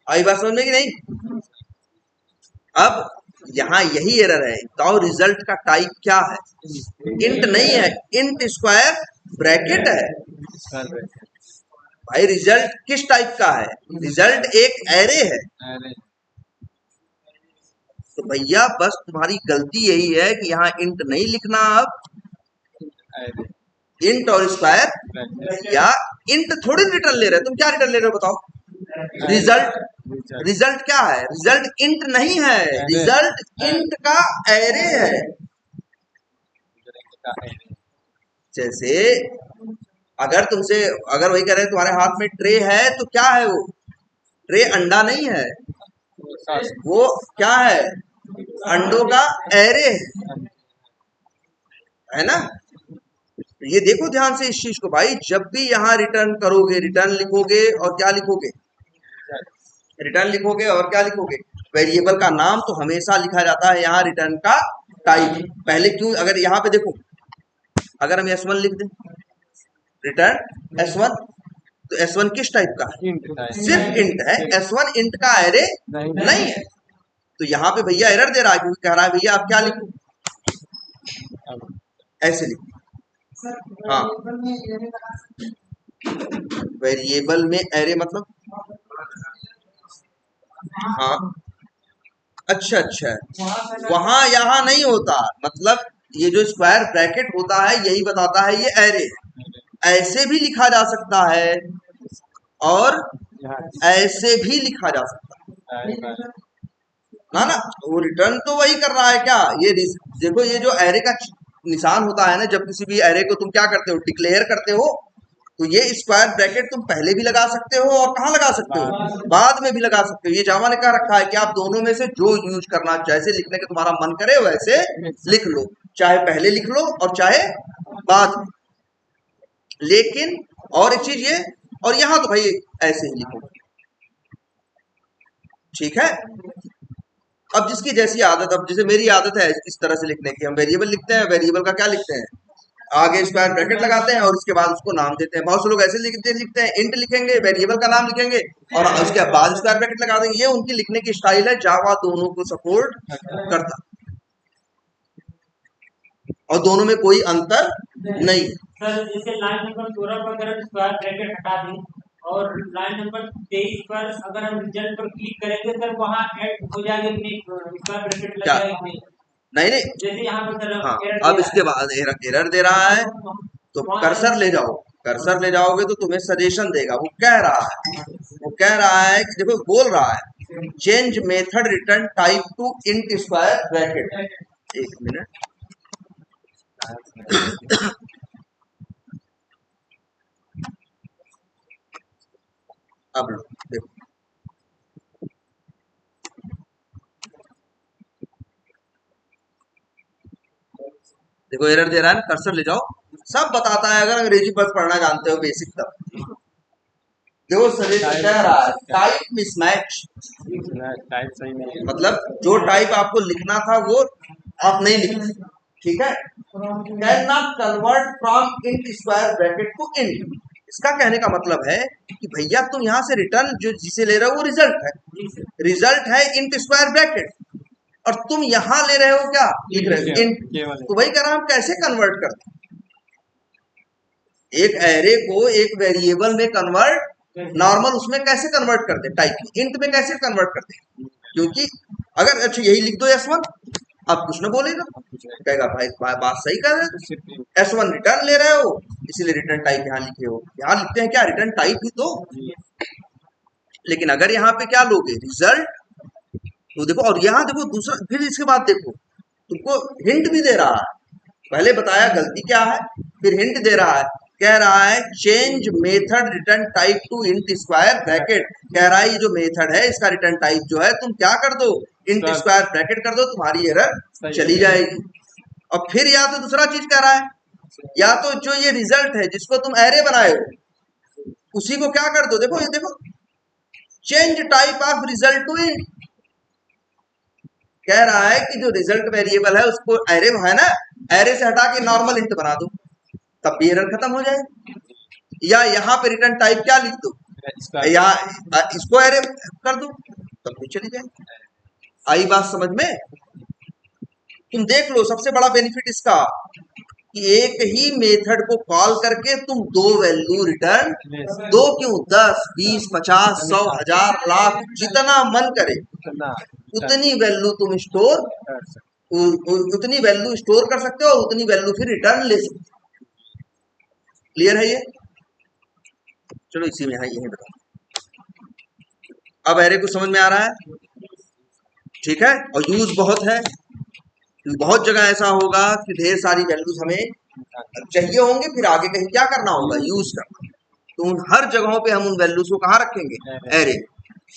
आई बात समझ में कि नहीं। अब यहाँ यही एरर है, तो रिजल्ट का टाइप क्या है, इंट नहीं है, इंट स्क्वायर ब्रैकेट है। भाई रिजल्ट किस टाइप का है, रिजल्ट एक एरे है। तो भैया बस तुम्हारी गलती यही है कि यहाँ इंट नहीं लिखना, अब इंट और स्क्वायर, या इंट थोड़ी रिटर्न ले रहे हो तुम, क्या रिटर्न ले रहे हो बताओ, रिजल्ट। रिजल्ट क्या है, रिजल्ट इंट नहीं है, रिजल्ट इंट का एरे है। जैसे अगर तुमसे, अगर वही कह रहे तुम्हारे हाथ में ट्रे है, तो क्या है वो, ट्रे अंडा नहीं है, वो क्या है, अंडों का एरे है ना। तो ये देखो ध्यान से इस चीज को भाई, जब भी यहाँ रिटर्न करोगे, रिटर्न लिखोगे और क्या लिखोगे, रिटर्न लिखोगे और क्या लिखोगे, वेरिएबल का नाम तो हमेशा लिखा जाता है यहाँ रिटर्न का टाइप। पहले क्यों, अगर यहाँ पे देखो, अगर हम S1 लिख दें, रिटर्न S1, तो S1 किस टाइप का है, सिर्फ इंट है, S1 इंट का एरे नहीं है। तो यहाँ पे भैया एरर दे रहा है, क्योंकि कह रहा है भैया आप क्या लिखो, ऐसे लिखो। हाँ, वेरिएबल में एरे मतलब, हाँ अच्छा अच्छा, वहां यहाँ नहीं होता, मतलब ये जो स्क्वायर ब्रैकेट होता है यही बताता है ये एरे। ऐसे भी लिखा जा सकता है और ऐसे भी लिखा जा सकता है ना। वो रिटर्न तो वही कर रहा है क्या, ये देखो, ये जो एरे का निशान होता है ना, जब किसी भी एरे को तुम क्या करते हो, डिक्लेयर करते हो, तो ये स्क्वायर ब्रैकेट तुम पहले भी लगा सकते हो और कहाँ लगा सकते हो, बाद में भी लगा सकते हो। ये जावा ने कहा रखा है कि आप दोनों में से जो यूज करना, जैसे लिखने का तुम्हारा मन करे वैसे लिख लो, चाहे पहले लिख लो और चाहे बाद में। लेकिन और एक चीज ये, और यहाँ तो भाई ऐसे ही लिखो, ठीक है। अब जिसकी जैसी आदत, अब जैसे मेरी आदत है इस तरह से लिखने की, हम वेरिएबल लिखते हैं, वेरिएबल का क्या लिखते हैं, आगे स्क्वायर ब्रैकेट लगाते हैं और उसके बाद उसको नाम देते हैं। बहुत से लोग ऐसे लिखते हैं, इंट लिखेंगे, वेरिएबल का नाम लिखेंगे और उसके बाद स्क्वायर ब्रैकेट लगा देंगे। ये उनकी लिखने की स्टाइल है, जावा दोनों को सपोर्ट करता और दोनों में कोई अंतर नहीं। सर जैसे लाइन नंबर 16 पर अगर हम स्क्वायर ब्रैकेट हटा दें और लाइन नंबर 23 पर अगर हम रिजल्ट पर क्लिक करेंगे सर, वहाँ ऐड हो जाएगा कि नहीं, स्क्वायर ब्रैकेट लग जाएगा कि नहीं, नहीं जैसे यहाँ पर सर हाँ, अब इसके बाद एरर दे रहा है, तो कर्सर ले जाओ, कर्सर ले जाओगे तो तुम्हें सजेशन देगा। वो कह रहा है कि देखो, बोल रहा है change method return type two int square bracket. एक मिनट, अब लो देखो, देखो एरर दे रहा है ना, कर्सर ले जाओ, सब बताता है अगर अंग्रेजी बस पढ़ना जानते हो बेसिक तब। देखो सर कह रहा है टाइप मिसमैच, टाइप सही नहीं मतलब जो टाइप आपको लिखना था वो आप नहीं लिखे, ठीक है। Can not convert from int square bracket to int, इसका कहने का मतलब है कि भैया तुम यहाँ से रिटर्न जो जिसे ले रहे हो वो रिजल्ट है, रिजल्ट है इंट स्क्वायर ब्रैकेट, और तुम यहाँ ले रहे हो क्या, लिख रहे हो इंट, तो वही कह रहा हम कैसे कन्वर्ट करते हैं एक एरे को एक वेरिएबल में कन्वर्ट, नॉर्मल उसमें कैसे कन्वर्ट करते हैं, टाइप इंट में कैसे कन्वर्ट करते हैं, क्योंकि अगर अच्छा यही लिख दो S1, अब कुछ ना बोलेगा, कहेगा भाई बात सही कर रहे हो, S1 रिटर्न ले रहे हो इसीलिए रिटर्न टाइप यहाँ लिखे हो, यहाँ लिखते हैं क्या रिटर्न टाइप ही तो। लेकिन अगर यहाँ पे क्या लोगे रिजल्ट, तो देखो, और यहाँ देखो दूसरा, फिर इसके बाद देखो तुमको हिंट भी दे रहा है, पहले बताया गलती क्या है, फिर हिंट दे रहा है, कह रहा है change method return type two int square bracket, कह रहा है ये जो मेथड है इसका रिटर्न टाइप जो है तुम क्या कर दो, इंट स्क्वायर ब्रैकेट कर दो, तुम्हारी एरर चली जाएगी। और फिर या तो दूसरा चीज कह रहा है, या तो जो ये रिजल्ट है जिसको तुम एरे बनाए हो उसी को क्या कर दो, देखो ये देखो change type of result to int, कह रहा है कि जो रिजल्ट वेरिएबल है उसको एरे है ना, एरे से हटा के नॉर्मल इंट बना दो, तब भी एरर खत्म हो जाएगी। या यहाँ पे रिटर्न टाइप क्या लिख दो, या इसको एरे कर दो, तब भी चली जाएगी। आई बात समझ में, तुम देख लो सबसे बड़ा बेनिफिट इसका कि एक ही मेथड को कॉल करके तुम दो वैल्यू रिटर्न, दो क्यों 10 20 50 100 1000 लाख जितना मन करे उतनी वैल्यू तुम स्टोर, उतनी वैल्यू स्टोर कर सकते हो और उतनी वैल्यू फिर रिटर्न ले सकते हो। क्लियर है ये, चलो इसी में है यही बताओ, अब एरे को समझ में आ रहा है, ठीक है। और यूज बहुत है, बहुत जगह ऐसा होगा कि ढेर सारी वैल्यूज हमें चाहिए होंगे, फिर आगे कहीं क्या करना होगा, यूज करना, तो उन हर जगहों पे हम उन वैल्यूज को कहाँ रखेंगे, एरे।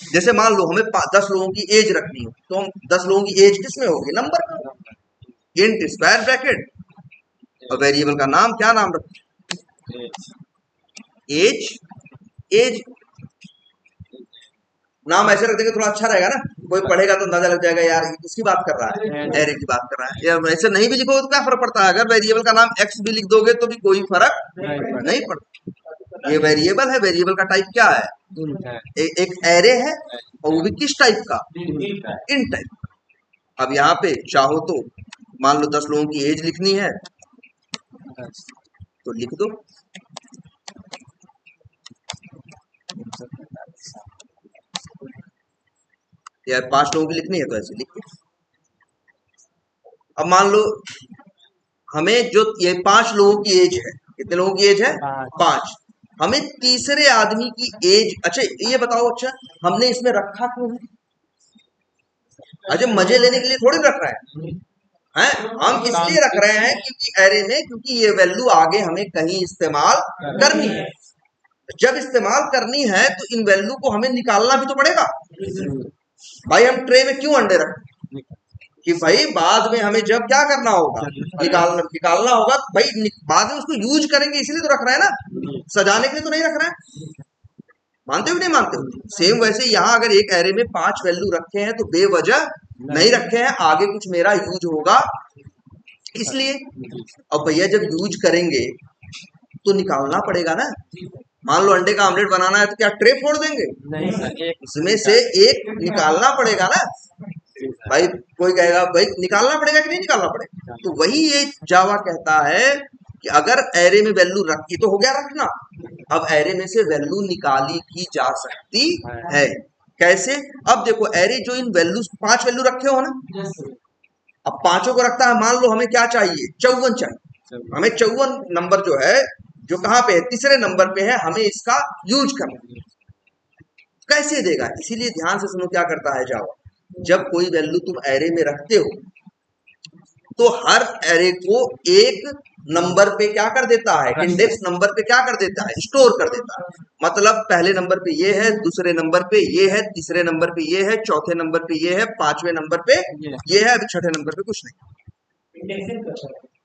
जैसे मान लो हमें 10 लोगों की एज रखनी हो, तो हम 10 लोगों की एज किस में होगी, नंबर में, इंट स्क्वायर ब्रैकेट, और वेरिएबल का नाम क्या नाम रखें, एज, एज नाम ऐसे रख देंगे थोड़ा अच्छा रहेगा ना, कोई पढ़ेगा तो अंदाजा लग जाएगा यार किसकी बात कर रहा है, एरे की बात कर रहा है। यार ऐसे नहीं भी लिखोगे तो क्या फर्क पड़ता है, अगर वेरिएबल का नाम एक्स भी लिख दोगे तो भी कोई फर्क नहीं पड़ता, ये वेरिएबल है, वेरिएबल का टाइप क्या है, एक एरे है, और वो भी किस टाइप का, इन टाइप। अब यहाँ पे चाहो तो मान लो 10 लोगों की एज लिखनी है तो लिख दो, यार 5 लोगों की लिखनी है तो ऐसे लिख दो। अब मान लो हमें जो ये 5 लोगों की एज है, कितने लोगों की एज है, 5, हमें तीसरे आदमी की एज, अच्छा ये बताओ, अच्छा हमने इसमें रखा क्यों है, अच्छा मजे लेने के लिए थोड़ी रख रहे हैं, हम इसलिए रख रहे हैं क्योंकि एरे में, क्योंकि ये वैल्यू आगे हमें कहीं इस्तेमाल करनी है, जब इस्तेमाल करनी है तो इन वैल्यू को हमें निकालना भी तो पड़ेगा। भाई हम ट्रे में क्यों अंडे रखें, कि भाई बाद में हमें जब क्या करना होगा, निकालना होगा, भाई बाद में उसको यूज करेंगे इसलिए तो रख रहे हैं ना, सजाने के लिए तो नहीं रख रहे हैं, मानते हो नहीं मानते हो। सेम वैसे यहाँ अगर एक एरे में 5 वैल्यू रखे हैं तो बेवजह नहीं रखे हैं, आगे कुछ मेरा यूज होगा इसलिए। अब भैया जब यूज करेंगे तो निकालना पड़ेगा ना, मान लो अंडे का ऑमलेट बनाना है तो क्या ट्रे फोड़ देंगे, नहीं, उसमें से एक निकालना पड़ेगा ना, भाई कोई कहेगा भाई निकालना पड़ेगा कि नहीं निकालना पड़ेगा, तो वही ये जावा कहता है कि अगर एरे में वैल्यू रखी तो हो गया रखना, अब एरे में से वैल्यू निकाली भी जा सकती है, कैसे, अब देखो एरे जो इन वैल्यू 5 वैल्यू रखे हो ना, अब 5 को रखता है, मान लो हमें क्या चाहिए, 54 चाहिए, हमें 54 नंबर जो है, जो कहाँ पे है, तीसरे नंबर पे है, हमें इसका यूज करना, कैसे देगा, इसीलिए ध्यान से सुनो क्या करता है जावा, जब कोई वैल्यू तुम एरे में रखते हो तो हर एरे को एक नंबर पे क्या कर देता है, इंडेक्स नंबर पे क्या कर देता है, स्टोर कर देता है। मतलब पहले नंबर पे ये है, दूसरे नंबर पे ये है, तीसरे नंबर पे ये है, चौथे नंबर पे ये है, पांचवें नंबर पे ये है, अभी छठे नंबर पे कुछ नहीं।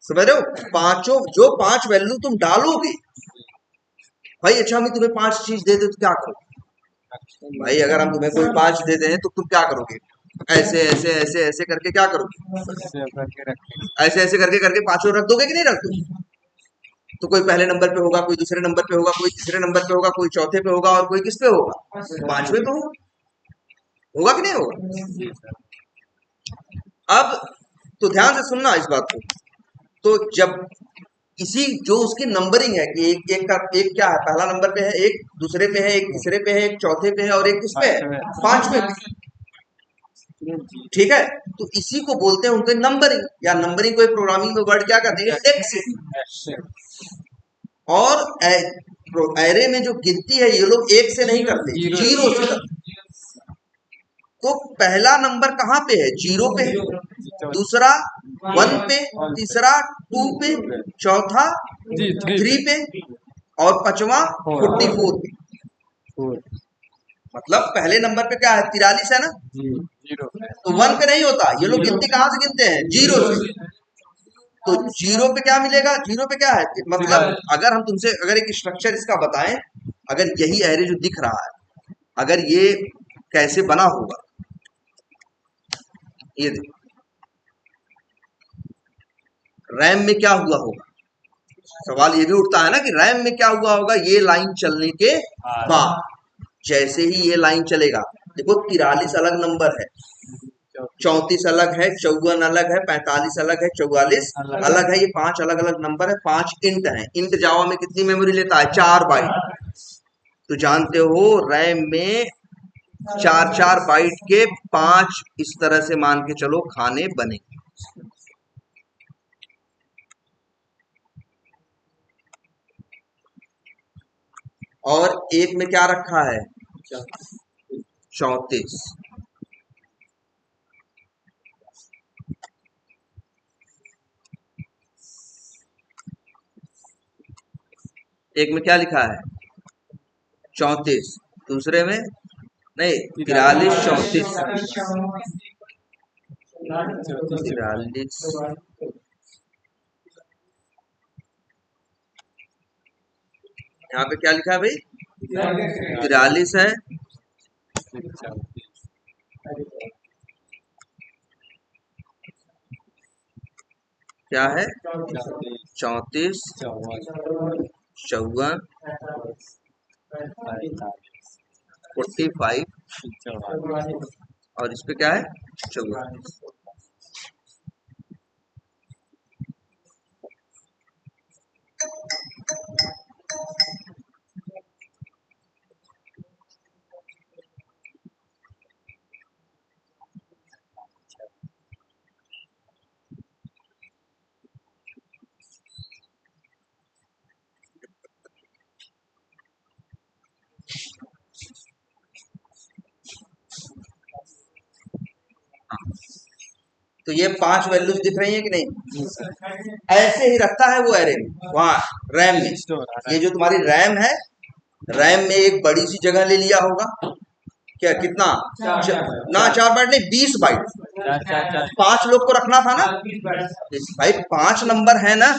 समझ रहे हो? पांचों जो 5 वैल्यू तुम डालोगे, भाई अच्छा हम तुम्हें 5 चीज दे दे तो क्या करोगे? भाई अगर हम तुम्हें कोई 5 देते हैं तो तुम क्या करोगे? ऐसे ऐसे ऐसे ऐसे करके क्या करोगे? ऐसे ऐसे करके करके पांचों रख दोगे कि नहीं रख दोगे? तो कोई पहले नंबर पे होगा, कोई दूसरे नंबर पे होगा, कोई तीसरे नंबर पे होगा, कोई चौथे पे होगा और कोई किस पे होगा? पांचवें पे होगा। होगा कि नहीं होगा? अब तो ध्यान से सुनना इस बात को। तो जब इसी जो उसकी नंबरिंग है कि एक क्या है, पहला नंबर पे है, एक दूसरे पे है, एक तीसरे पे है, एक चौथे पे है और एक किस पे है, पांचवें पे। ठीक है, तो इसी को बोलते हैं उनके नंबरिंग, या नंबरिंग को प्रोग्रामिंग में वर्ड क्या करते हैं, इंडेक्सिंग। और एरे में जो गिनती है ये लोग 1 से नहीं करते, 0 से करते। तो पहला नंबर कहाँ पे है, 0 पे है, दूसरा 1 पे, तीसरा 2 पे, चौथा 3 पे और पांचवा 44 पे। मतलब पहले नंबर पे क्या है, 43 है ना, तो 1 पे नहीं होता। ये लोग गिनती कहाँ से गिनते हैं, 0 से। तो 0 पे क्या मिलेगा, 0 पे क्या है, मतलब अगर हम तुमसे अगर एक स्ट्रक्चर इसका बताएं, अगर यही एरे जो दिख रहा है, अगर ये कैसे बना होगा, ये देखो रैम में क्या हुआ होगा। सवाल ये भी उठता है ना कि रैम में क्या हुआ होगा। ये लाइन चलने के बाद जैसे ही ये लाइन चलेगा, देखो 43 अलग नंबर है, 34 अलग है, 54 अलग है, 45 अलग है, 44 अलग है। ये 5 अलग अलग नंबर है, 5 इंट है। इंट जावा में कितनी मेमोरी लेता है, 4 बाइट। तो जानते हो रैम में 4 बाइट के 5 इस तरह से मान के चलो खाने बने। और एक में क्या रखा है, 34। एक में क्या लिखा है, 34। दूसरे में नहीं, 43 34 43। यहाँ पे क्या लिखा है भाई, 43 है, क्या है, 34 54 45 और इस पे क्या है, 44। तो ये 5 वैल्यूज दिख रही है कि नहीं, ऐसे ही रखता है वो एरे वहां रैम में। ये जो तुम्हारी रैम है, रैम में एक बड़ी सी जगह ले लिया होगा, क्या कितना, ना 4 बाइट नहीं, 20 बाइट। 5 लोग को रखना था ना भाई, 5 नंबर है ना,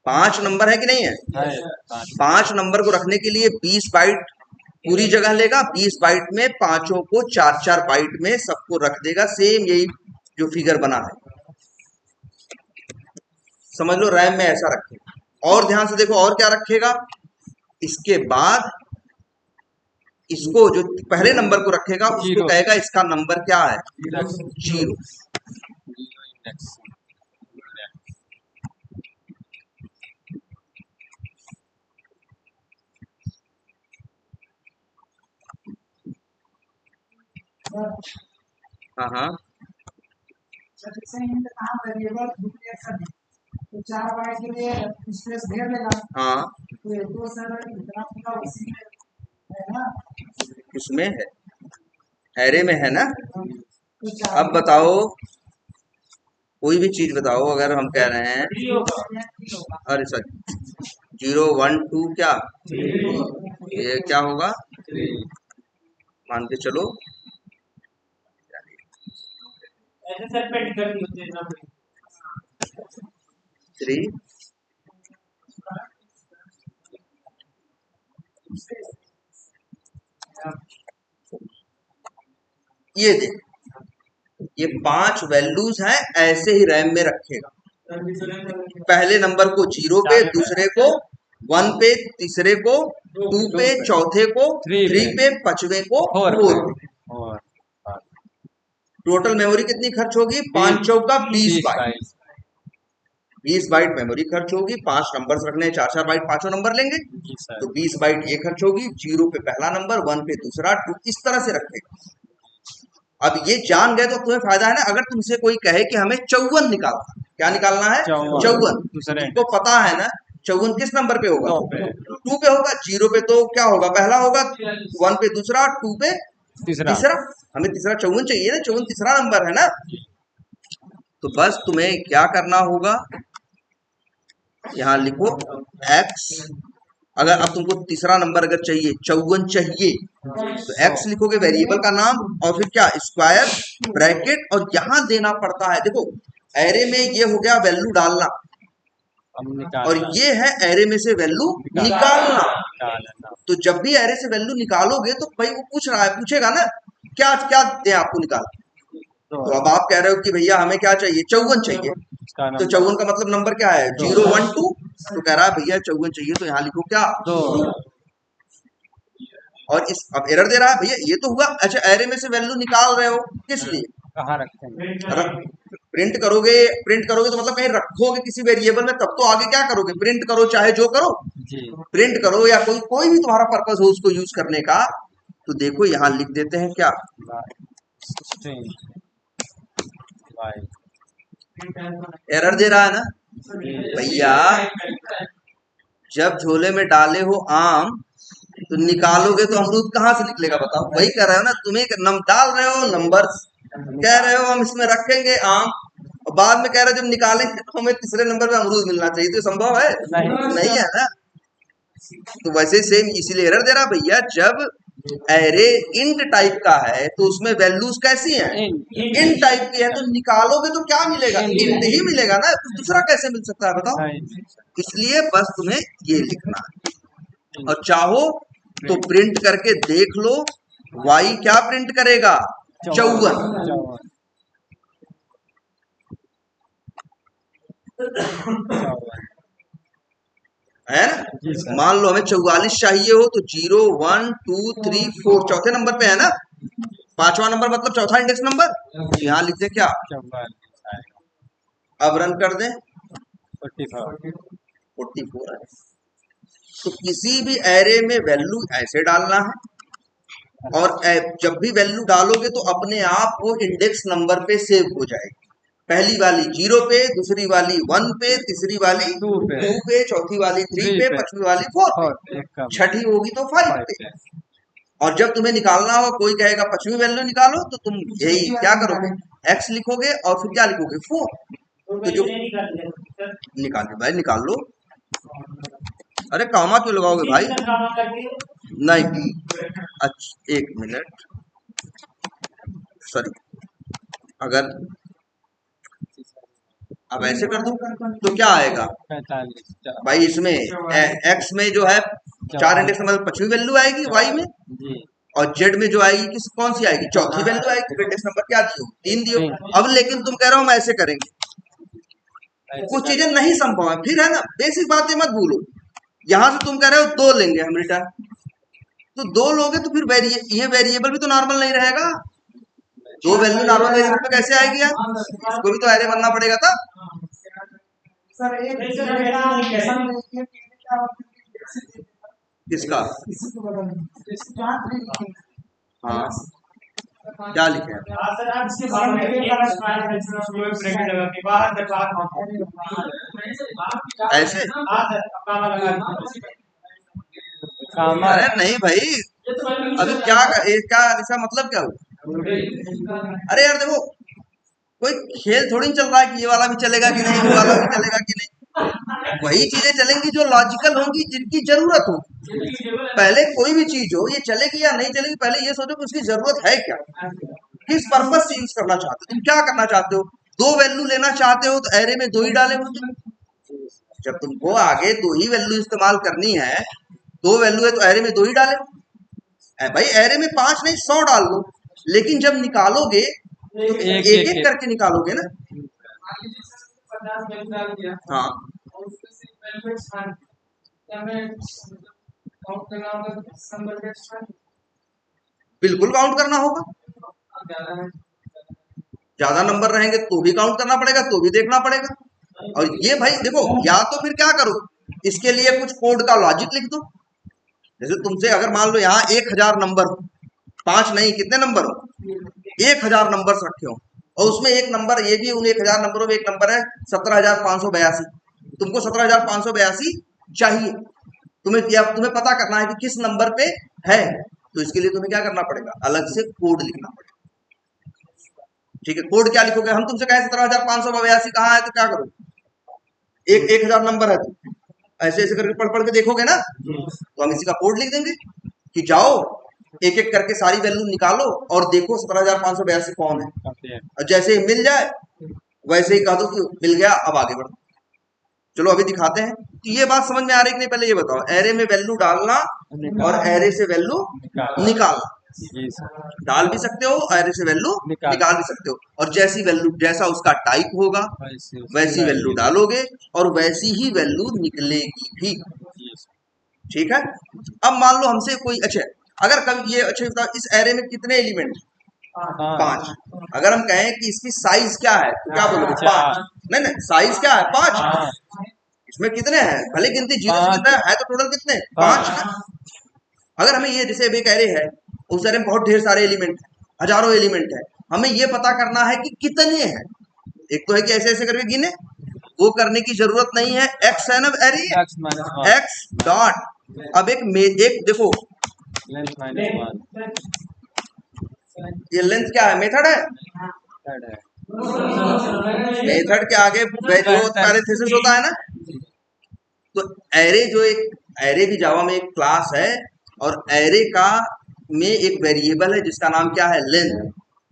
5 नंबर है कि नहीं है, 5 नंबर को रखने के लिए 20 बाइट पूरी जगह लेगा। 20 बाइट में पांचों को 4 बाइट में सबको रख देगा। सेम यही जो फिगर बना है, समझ लो रैम में ऐसा रखेगा। और ध्यान से देखो और क्या रखेगा, इसके बाद इसको जो पहले नंबर को रखेगा उसको कहेगा इसका नंबर क्या है, 0। हाँ हाँ, तो 4 बाइट के लिए स्पेस घेर लेगा। हाँ तो ये तो सर इतना पूरा उसी में है ना, किसमें है, एरे में है ना। तो अब बताओ कोई भी चीज बताओ, अगर हम कह रहे हैं, 3 होगा। अरे सॉरी, 0 1 2 क्या, ये क्या होगा, मान के चलो ऐसे सर पे टिकट होते हैं ना। 3 ये देख, ये 5 वैल्यूज हैं, ऐसे ही रैम में रखेगा। पहले नंबर को 0 पे, दूसरे को 1 पे, तीसरे को 2 पे, चौथे को 3 पे, पांचवे को 4 पे। और टोटल मेमोरी कितनी खर्च होगी, 5 चौका 20 बाइट। 20 बाइट मेमोरी खर्च होगी। 5 नंबर्स रखने हैं, 4-4 बाइट पांचों नंबर लेंगे, जी सर। तो 20 बाइट ये खर्च होगी। 0 पे पहला नंबर, 1 पे दूसरा, 2 इस तरह से रखेगा। अब ये जान गए तो तुम्हें फायदा है ना। अगर तुमसे कोई कहे कि हमें 54 निकालना, क्या निकालना है, 54, तुमको पता है ना 54 किस नंबर पे होगा, 2 पे होगा। 0 पे तो क्या होगा, पहला होगा, 1 पे दूसरा, 2 पे तीसरा। हमें तीसरा 54 चाहिए ना, 54 तीसरा नंबर है ना। तो बस तुम्हें क्या करना होगा, यहाँ लिखो x, अगर अब तुमको तीसरा नंबर अगर चाहिए, 54 चाहिए, तो x लिखोगे वेरिएबल का नाम, और फिर क्या, स्क्वायर ब्रैकेट, और यहां देना पड़ता है, देखो एरे में ये हो गया वैल्यू डालना, और ये है एरे में से वैल्यू निकालना। तो जब भी एरे से वैल्यू निकालोगे तो भाई वो पूछ रहा है, पूछेगा ना क्या क्या दे आपको निकाल। तो अब आप कह रहे हो कि भैया हमें क्या चाहिए, 54 चाहिए, तो 54 का मतलब नंबर क्या है, 0 1 2, तो कह रहा है भैया 54 चाहिए, तो यहाँ लिखो क्या, 2। और इस अब एरर दे रहा है, भैया ये तो हुआ। अच्छा, एरे में से वैल्यू निकाल रहे हो, किस लिए, कहाँ रखेंगे, प्रिंट करोगे, प्रिंट करोगे तो मतलब कहीं रखोगे किसी वेरिएबल में, तब तो आगे क्या करोगे, प्रिंट करो, चाहे जो करो जी, प्रिंट करो, या कोई भी तुम्हारा पर्पस हो उसको यूज करने का। तो देखो यहाँ लिख देते हैं क्या, एरर दे रहा है ना भैया। जब झोले में डाले हो आम, तो निकालोगे तो अमरूद कहाँ से निकलेगा, बताओ। वही कह रहे हो ना, तुम्हें नम डाल रहे हो नंबर, कह रहे हो हम इसमें रखेंगे आम, और बाद में कह रहे हो जब निकालेंगे तो हमें तीसरे नंबर पे अमरूद मिलना चाहिए, तो संभव है नहीं है ना। तो वैसे सेम इसीलिए एरर दे रहा भैया, जब एरे इंट टाइप का है तो उसमें वैल्यूज कैसी हैं, इंट टाइप की है, तो निकालोगे तो क्या मिलेगा, इंट ही मिलेगा ना, तो दूसरा कैसे मिल सकता है बताओ। इसलिए बस तुम्हें ये लिखना है, और चाहो तो प्रिंट करके देख लो, y क्या प्रिंट करेगा, 54। है ना। मान लो हमें 44 चाहिए हो, तो 0 1 2 3 4 चौथे नंबर पे है ना, पांचवा नंबर मतलब चौथा इंडेक्स नंबर, यहाँ लिख दे क्या, अब रन कर दें, 44 है। तो किसी भी एरे में वैल्यू ऐसे डालना है, और जब भी वैल्यू डालोगे तो अपने आप वो इंडेक्स नंबर पे सेव हो जाएगी। पहली वाली 0 पे, दूसरी वाली 1 पे, तीसरी वाली 2 पे, चौथी वाली 3 पे, पांचवी वाली 4 पे, छठी होगी तो 5 पे। और जब तुम्हें निकालना हो, कोई कहेगा पांचवी वैल्यू निकालो, तो तुम यही क्या करोगे, x लिखोगे, और फिर क्या लिखोगे, 4। तो जो निकाल के भाई निकाल लो, अरे कामा क्यों लगाओगे भाई, नहीं। अच्छा 1 मिनट, सॉरी, अगर अब ऐसे कर दूं तो क्या आएगा 45 भाई, इसमें x में जो है 4 इंडेक्स नंबर पांचवी वैल्यू आएगी, y में, और z में जो आएगी किस कौन सी आएगी, चौथी वैल्यू आएगी। इंडेक्स नंबर क्या दियो, 3 दियो। अब लेकिन तुम कह रहे हो हम ऐसे करेंगे, कुछ चीजें नहीं संभव है, फिर है ना, बेसिक बातें मत भूलो। यहां से तुम कह रहे हो 2 लेंगे हम रिटर्न, तो 2 लोगे तो फिर ये वेरिएबल भी तो नॉर्मल नहीं रहेगा, 2 वैल्यू नॉर्मल वेरिएबल पे कैसे आएगी यार, इसको भी तो एरे बनना पड़ेगा था। सर एक किसका, हाँ क्या लिखे हैं, ऐसे, अरे नहीं भाई, अभी क्या इसका मतलब क्या हुआ, अरे यार देखो कोई खेल थोड़ी चल रहा है कि ये वाला भी चलेगा कि नहीं, वो वाला भी चलेगा कि नहीं। वही चीजें चलेंगी जो लॉजिकल होंगी, जिनकी जरूरत होगी। पहले कोई भी चीज हो, ये चलेगी या नहीं चलेगी, पहले ये सोचो कि उसकी जरूरत है क्या, किस पर्पज से यूज करना चाहते हो, तुम क्या करना चाहते हो। दो वैल्यू लेना चाहते हो तो एरे में दो ही डाले होंगे। जब तुमको आगे दो ही वैल्यू इस्तेमाल करनी है, दो वैल्यू है तो एरे में दो ही डाले। भाई एरे में 5 नहीं 100 डाल दो, लेकिन जब निकालोगे तो एक एक करके निकालोगे ना। हाँ बिल्कुल काउंट करना होगा। ज्यादा नंबर रहेंगे तो भी काउंट करना पड़ेगा, तो भी देखना पड़ेगा। और ये भाई देखो, या तो फिर क्या करो, इसके लिए कुछ कोड का लॉजिक लिख दो। जैसे तुमसे अगर मान लो यहाँ 1000 नंबर हो, 5 नहीं कितने नंबर हो, 1000 नंबर रखे हो, और उसमें एक नंबर ये भी, उन 1000 नंबरों में एक नंबर है 17,582। तुमको 17,582 चाहिए, तुम्हें पता करना है कि किस नंबर पे है, तो इसके लिए तुम्हें क्या करना पड़ेगा, अलग से कोड लिखना पड़ेगा। ठीक है, कोड क्या लिखोगे, हम तुमसे कहें 17,582 कहाँ है, तो क्या करो, 1000 नंबर है, तो ऐसे ऐसे करके पढ़ पढ़ के देखोगे ना, तो हम इसी का कोड लिख देंगे कि जाओ एक एक करके सारी वैल्यू निकालो और देखो 17,582 कौन है, और जैसे ही मिल जाए वैसे ही कह दो कि मिल गया, अब आगे बढ़ो। चलो अभी दिखाते हैं। तो ये बात समझ में आ रही कि नहीं, पहले ये बताओ, एरे में वैल्यू डालना और एरे से वैल्यू निकालना। डाल भी सकते हो, एरे से वैल्यू निकाल भी सकते हो, और जैसी वैल्यू, जैसा उसका टाइप होगा वैसी वैल्यू डालोगे और वैसी ही वैल्यू निकलेगी भी। ठीक है। अब मान लो हमसे कोई, अच्छा अगर कभी ये, अच्छा बताओ इस एरे में कितने एलिमेंट, 5। अगर हम कहें कि इसकी साइज क्या है तो क्या बोलोगे, 5। नहीं साइज क्या है, 5। इसमें कितने हैं, भले गिनती 0 से कितना है तो टोटल कितने, 5 है। अगर हमें ये, जैसे एक एरे है, उस एरे में बहुत ढेर सारे एलिमेंट है, हजारों एलिमेंट है, हमें ये पता करना है कि कितने हैं। एक तो है कि ऐसे ऐसे करके गिने, वो करने की जरूरत नहीं है, एक्स है ना एरे, एक्स डॉट। अब एक देखो ये लेंथ क्या है, मेथड है, मेथड के आगे जो पैरेंथेसिस होता है ना। तो एरे जो एक एरे भी जावा में एक क्लास है, और एरे का में एक वेरिएबल है जिसका नाम क्या है, लेंथ।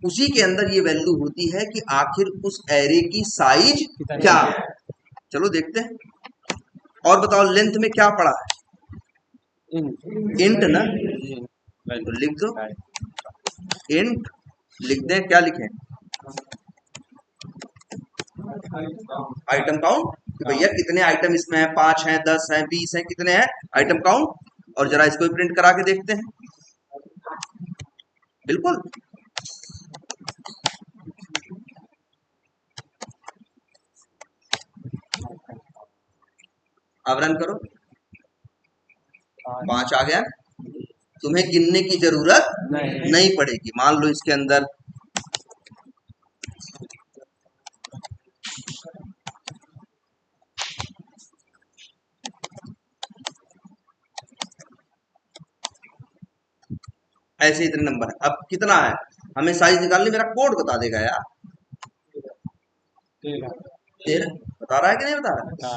उसी के अंदर ये वैल्यू होती है कि आखिर उस एरे की साइज क्या है। चलो देखते हैं। और बताओ लेंथ में क्या पड़ा है, इंट ना, तो लिख दो इंट, लिख दें, क्या लिखें, आइटम काउंट, कि भैया कितने आइटम इसमें है, 5 हैं, 10 हैं, 20 हैं, कितने हैं, आइटम काउंट। और जरा इसको भी प्रिंट करा के देखते हैं। बिल्कुल अब रन करो, 5 आ गया। तुम्हें गिनने की जरूरत नहीं पड़ेगी। मान लो इसके अंदर ऐसे इतने नंबर है, अब कितना है, हमें साइज निकालनी, मेरा कोड बता देगा यार, 13 बता रहा है कि नहीं बता रहा।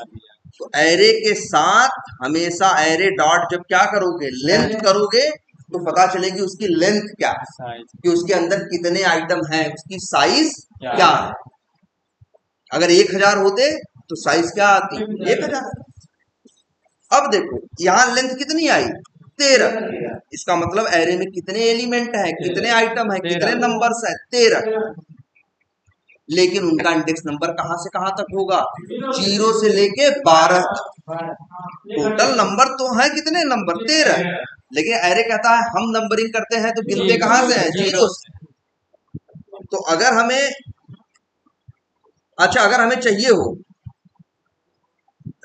तो एरे के साथ हमेशा एरे डॉट जब क्या करोगे, लेंथ करोगे, तो पता चलेगी उसकी लेंथ क्या है, कि उसके अंदर कितने आइटम हैं, उसकी साइज क्या है। अगर 1000 होते तो साइज क्या आती, 1000। अब देखो यहाँ लेंथ कितनी आई, 13। इसका मतलब एरे में कितने एलिमेंट हैं, कितने आइटम हैं, कितने नंबर्स हैं, 13। लेकिन उनका इंडेक्स नंबर कहां से कहां तक होगा, 0 से लेके 12 तक। टोटल नंबर तो है कितने नंबर, 13। लेकिन एरे कहता है हम नंबरिंग करते हैं तो गिनते कहां से हैं, 0 से। तो अगर हमें, अच्छा अगर हमें चाहिए हो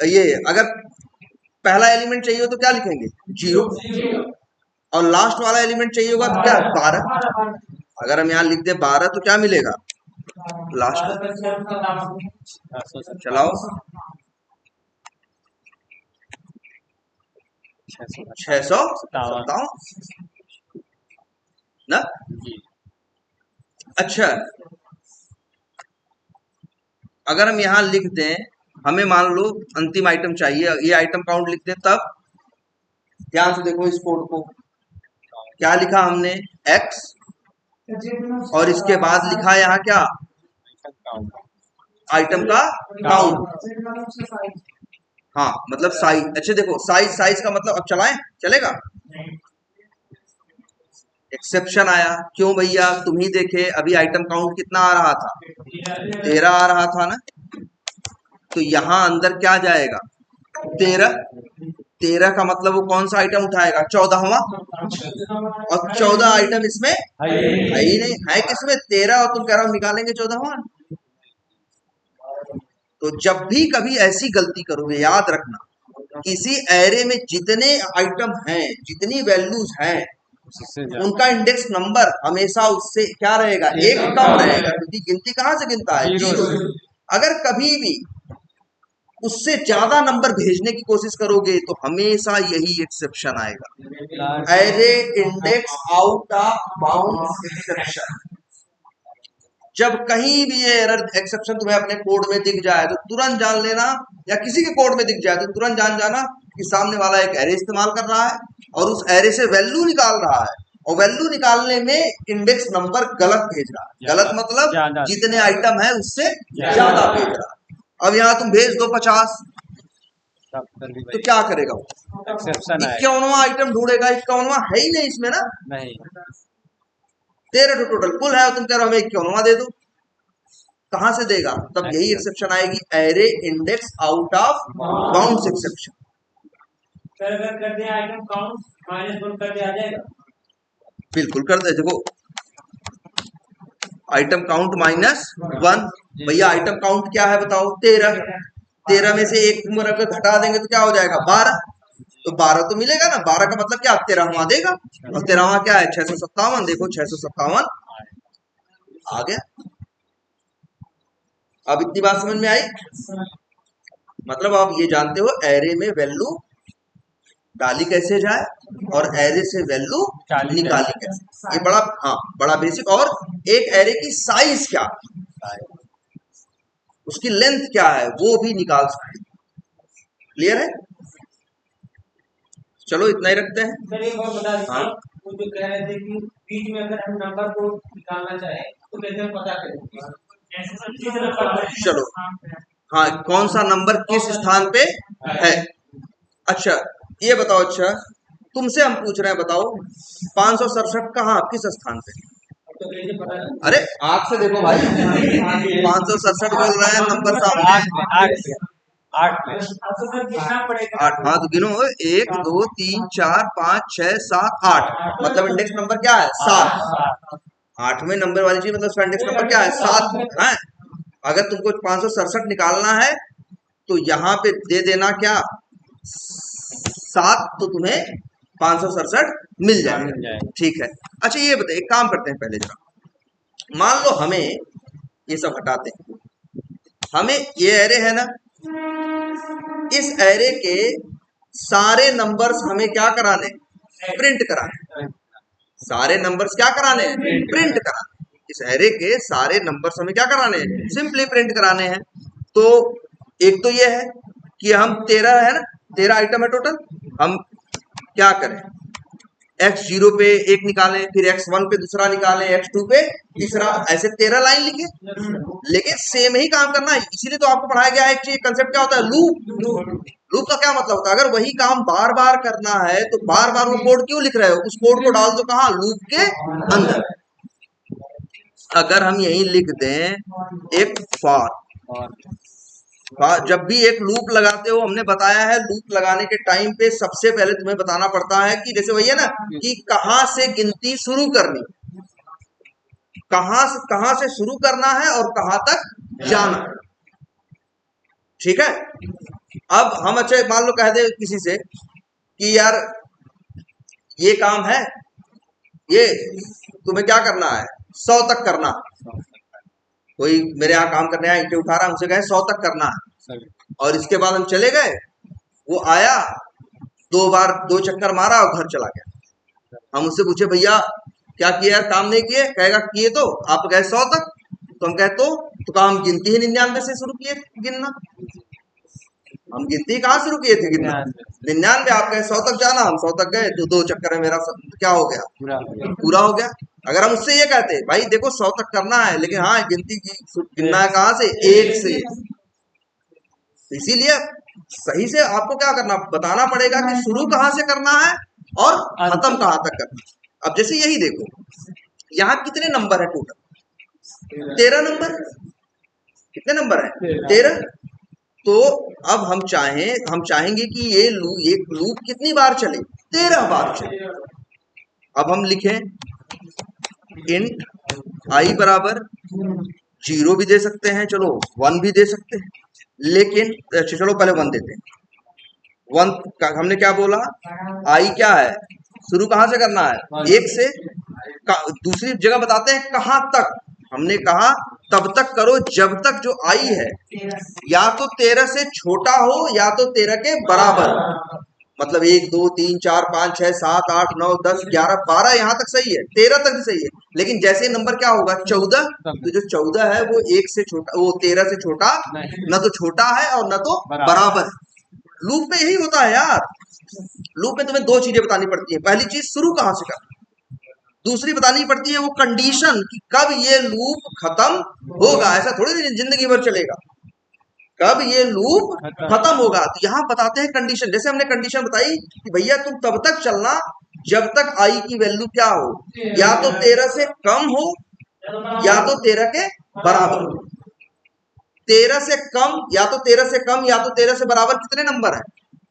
ये, अगर पहला एलिमेंट चाहिए हो तो क्या लिखेंगे, 0, और लास्ट वाला एलिमेंट चाहिए होगा तो क्या, 12। अगर हम यहाँ लिख दे 12 तो क्या मिलेगा, लास्ट। चलाओ 657 ना। अच्छा अगर हम यहाँ लिख दें, हमें मान लो अंतिम आइटम चाहिए, ये आइटम काउंट लिख दें, तब ध्यान से देखो इस कोड को, क्या लिखा हमने x, और इसके बाद लिखा यहाँ क्या, आइटम का काउंट। हाँ मतलब साइज। अच्छा देखो साइज, साइज का मतलब अब चलाएं, चलेगा? एक्सेप्शन आया, क्यों भैया? तुम ही देखे अभी आइटम काउंट कितना आ रहा था, 13 आ रहा था ना, तो यहाँ अंदर क्या जाएगा, 13। 13 का मतलब वो कौन सा आइटम उठाएगा, 14वां, और 14 आइटम इसमें है ही नहीं, है किसमें, 13, और तुम कह रहे हो निकालेंगे 14वां। तो जब भी कभी ऐसी गलती करोगे, याद रखना, किसी एरे में जितने आइटम हैं, जितनी वैल्यूज हैं, उनका इंडेक्स नंबर हमेशा उससे क्या रहेगा, एक कम रहेगा, क्योंकि गिनती कहां से गिनता है, 0 से। अगर कभी भी उससे ज्यादा नंबर भेजने की कोशिश करोगे तो हमेशा यही एक्सेप्शन आएगा, array index out of bound exception. जब कहीं भी ये एरर एक्सेप्शन तुम्हें अपने कोड में दिख जाए तो तुरंत जान लेना, या किसी के कोड में दिख जाए तो तुरंत जान जाना कि सामने वाला एक एरे इस्तेमाल कर रहा है और उस एरे से वैल्यू निकाल रहा है, और वैल्यू निकालने में इंडेक्स नंबर गलत भेज रहा है। गलत मतलब जितने आइटम है उससे ज्यादा भेज रहा है। अब यहाँ तुम भेज दो 50, तो क्या करेगा वो, 51वां आइटम ढूंढेगा, 51वां है ही नहीं इसमें ना, नहीं। 13 तो टोटल कुल है, तुम कह रहे हो हमें 51वां दे दो, कहां से देगा? तब यही एक्सेप्शन आएगी, array index out of bounds exception. अगर कर दे आइटम काउंट -1 कर दे, आ जाएगा? बिल्कुल कर दे। देखो आइटम काउंट -1, भैया आइटम काउंट क्या है बताओ, 13। 13 में से एक नंबर घटा देंगे तो क्या हो जाएगा, 12। तो 12 तो मिलेगा ना, 12 का मतलब क्या, 13वां देगा, और 13वां क्या है, 657। देखो 657 आ गया। अब इतनी बात समझ में आई? मतलब आप ये जानते हो एरे में वैल्यू डाली कैसे जाए और एरे से वैल्यू निकाली कैसे, ये बड़ा, हाँ बड़ा बेसिक। और एक एरे की साइज क्या है, उसकी लेंथ क्या है, वो भी निकाल सकते। क्लियर है? चलो इतना ही रखते हैं। सर एक और बता दीजिए, वो जो कह रहे थे कि बीच में अगर हम नंबर को निकालना चाहे तो कैसे पता करेंगे? चलो हाँ, कौन सा नंबर किस स्थान पे है। अच्छा ये बताओ, अच्छा तुमसे हम पूछ रहे हैं, बताओ 567 कहाँ, किस स्थान पे? अरे आंख से देखो भाई, 567 बोल रहे हैं, नंबर सामने 8। हाँ तो गिनो, 1 2 3 4 5 6 7 8, मतलब इंडेक्स नंबर क्या है, 7। 8वें नंबर वाली चीज मतलब उसका इंडेक्स नंबर क्या है, 7 है। अगर तुमको 567 निकालना है तो यहाँ पे दे देना क्या, 7, तो तुम्हें 567 मिल जाएगा। ठीक है। अच्छा ये बताइए, एक काम करते हैं पहले जरा, मान लो हमें ये सब हटाते हैं, हमें ये एरे है ना, इस एरे के सारे नंबर्स हमें क्या कराने, प्रिंट कराने। सारे नंबर्स क्या कराने हैं, प्रिंट कराने। इस एरे के सारे नंबर्स हमें क्या कराने हैं, सिंपली प्रिंट कराने हैं। तो एक तो ये है कि हम 13 है ना, 13 आइटम है टोटल, हम क्या करें, x0 पे एक निकालें, फिर x1 पे दूसरा निकालें, x2 पे तीसरा, ऐसे 13 लाइन लिखे। लेकिन सेम ही काम करना है, इसीलिए तो आपको पढ़ाया गया है एक चीज, कंसेप्ट क्या होता है, लूप। लूप का क्या मतलब होता है, अगर वही काम बार बार करना है तो बार बार वो कोड क्यों लिख रहे हो, उस कोड को डाल दो कहाँ, लूप के अंदर। अगर हम यही लिख दें एक फॉर, जब भी एक लूप लगाते हो, हमने बताया है लूप लगाने के टाइम पे सबसे पहले तुम्हें बताना पड़ता है कि जैसे वही है ना कि कहां से गिनती शुरू करनी, कहां से शुरू करना है और कहां तक जाना। ठीक है। अब हम अच्छा मान लो कह दे किसी से कि यार ये काम है, ये तुम्हें क्या करना है, 100 तक करना। कोई मेरे यहाँ काम करने आया, ईंटें उठा रहा है, उसे कहे 100 तक करना है, और इसके बाद हम चले गए, वो आया 2 बार 2 चक्कर मारा और घर चला गया। हम उससे पूछे भैया क्या किया, काम नहीं किए, कहेगा किए तो, आप गए 100 तक, तो हम कहे तो तो क्या हम गिनती ही 99 से शुरू किए थे गिनना? हम गिनती कहाँ शुरू किए थे गिनना? 99। आप कहे 100 तक जाना, हम 100 तक गए तो 2 चक्कर में मेरा क्या हो गया? पूरा हो गया। अगर हम उससे ये कहते भाई देखो 100 तक करना है, लेकिन हाँ गिनती गिनना है कहाँ से? 1 से। इसीलिए सही से आपको क्या करना, बताना पड़ेगा कि शुरू कहाँ से करना है और खत्म कहाँ तक करना है। अब जैसे यही देखो, यहाँ कितने नंबर है टोटल? 13 नंबर। कितने नंबर है? 13। तो अब हम चाहेंगे कि ये लूप कितनी बार चले? 13 बार चले। अब हम लिखें इंट आई बराबर 0 भी दे सकते हैं, चलो 1 भी दे सकते हैं, लेकिन चलो पहले 1 देते हैं। 1 हमने क्या बोला? आई क्या है? शुरू कहाँ से करना है? 1 से। दूसरी जगह बताते हैं कहाँ तक। हमने कहा तब तक करो जब तक जो आई है या तो 13 से छोटा हो या तो 13 के बराबर। मतलब 1 2 3 4 5 6 7 8 9 10 11 12 यहाँ तक सही है, 13 तक भी सही है। लेकिन जैसे नंबर क्या होगा? 14। तो जो 14 है वो 1 से छोटा, वो 13 से छोटा न तो छोटा है और न तो बराबर। लूप में यही होता है यार। लूप में तुम्हें 2 चीजें बतानी पड़ती है। पहली चीज शुरू कहाँ से करना, दूसरी बतानी पड़ती है वो कंडीशन कि कब ये लूप खत्म होगा। ऐसा थोड़ी जिंदगी भर चलेगा, कब ये लूप खत्म होगा। तो यहाँ बताते हैं कंडीशन। जैसे हमने कंडीशन बताई कि भैया तुम तब तक चलना जब तक आई की वैल्यू क्या हो? या तो 13 से कम हो या तो 13 के बराबर हो। 13 से कम या तो 13 से कम या तो 13 से बराबर कितने नंबर है?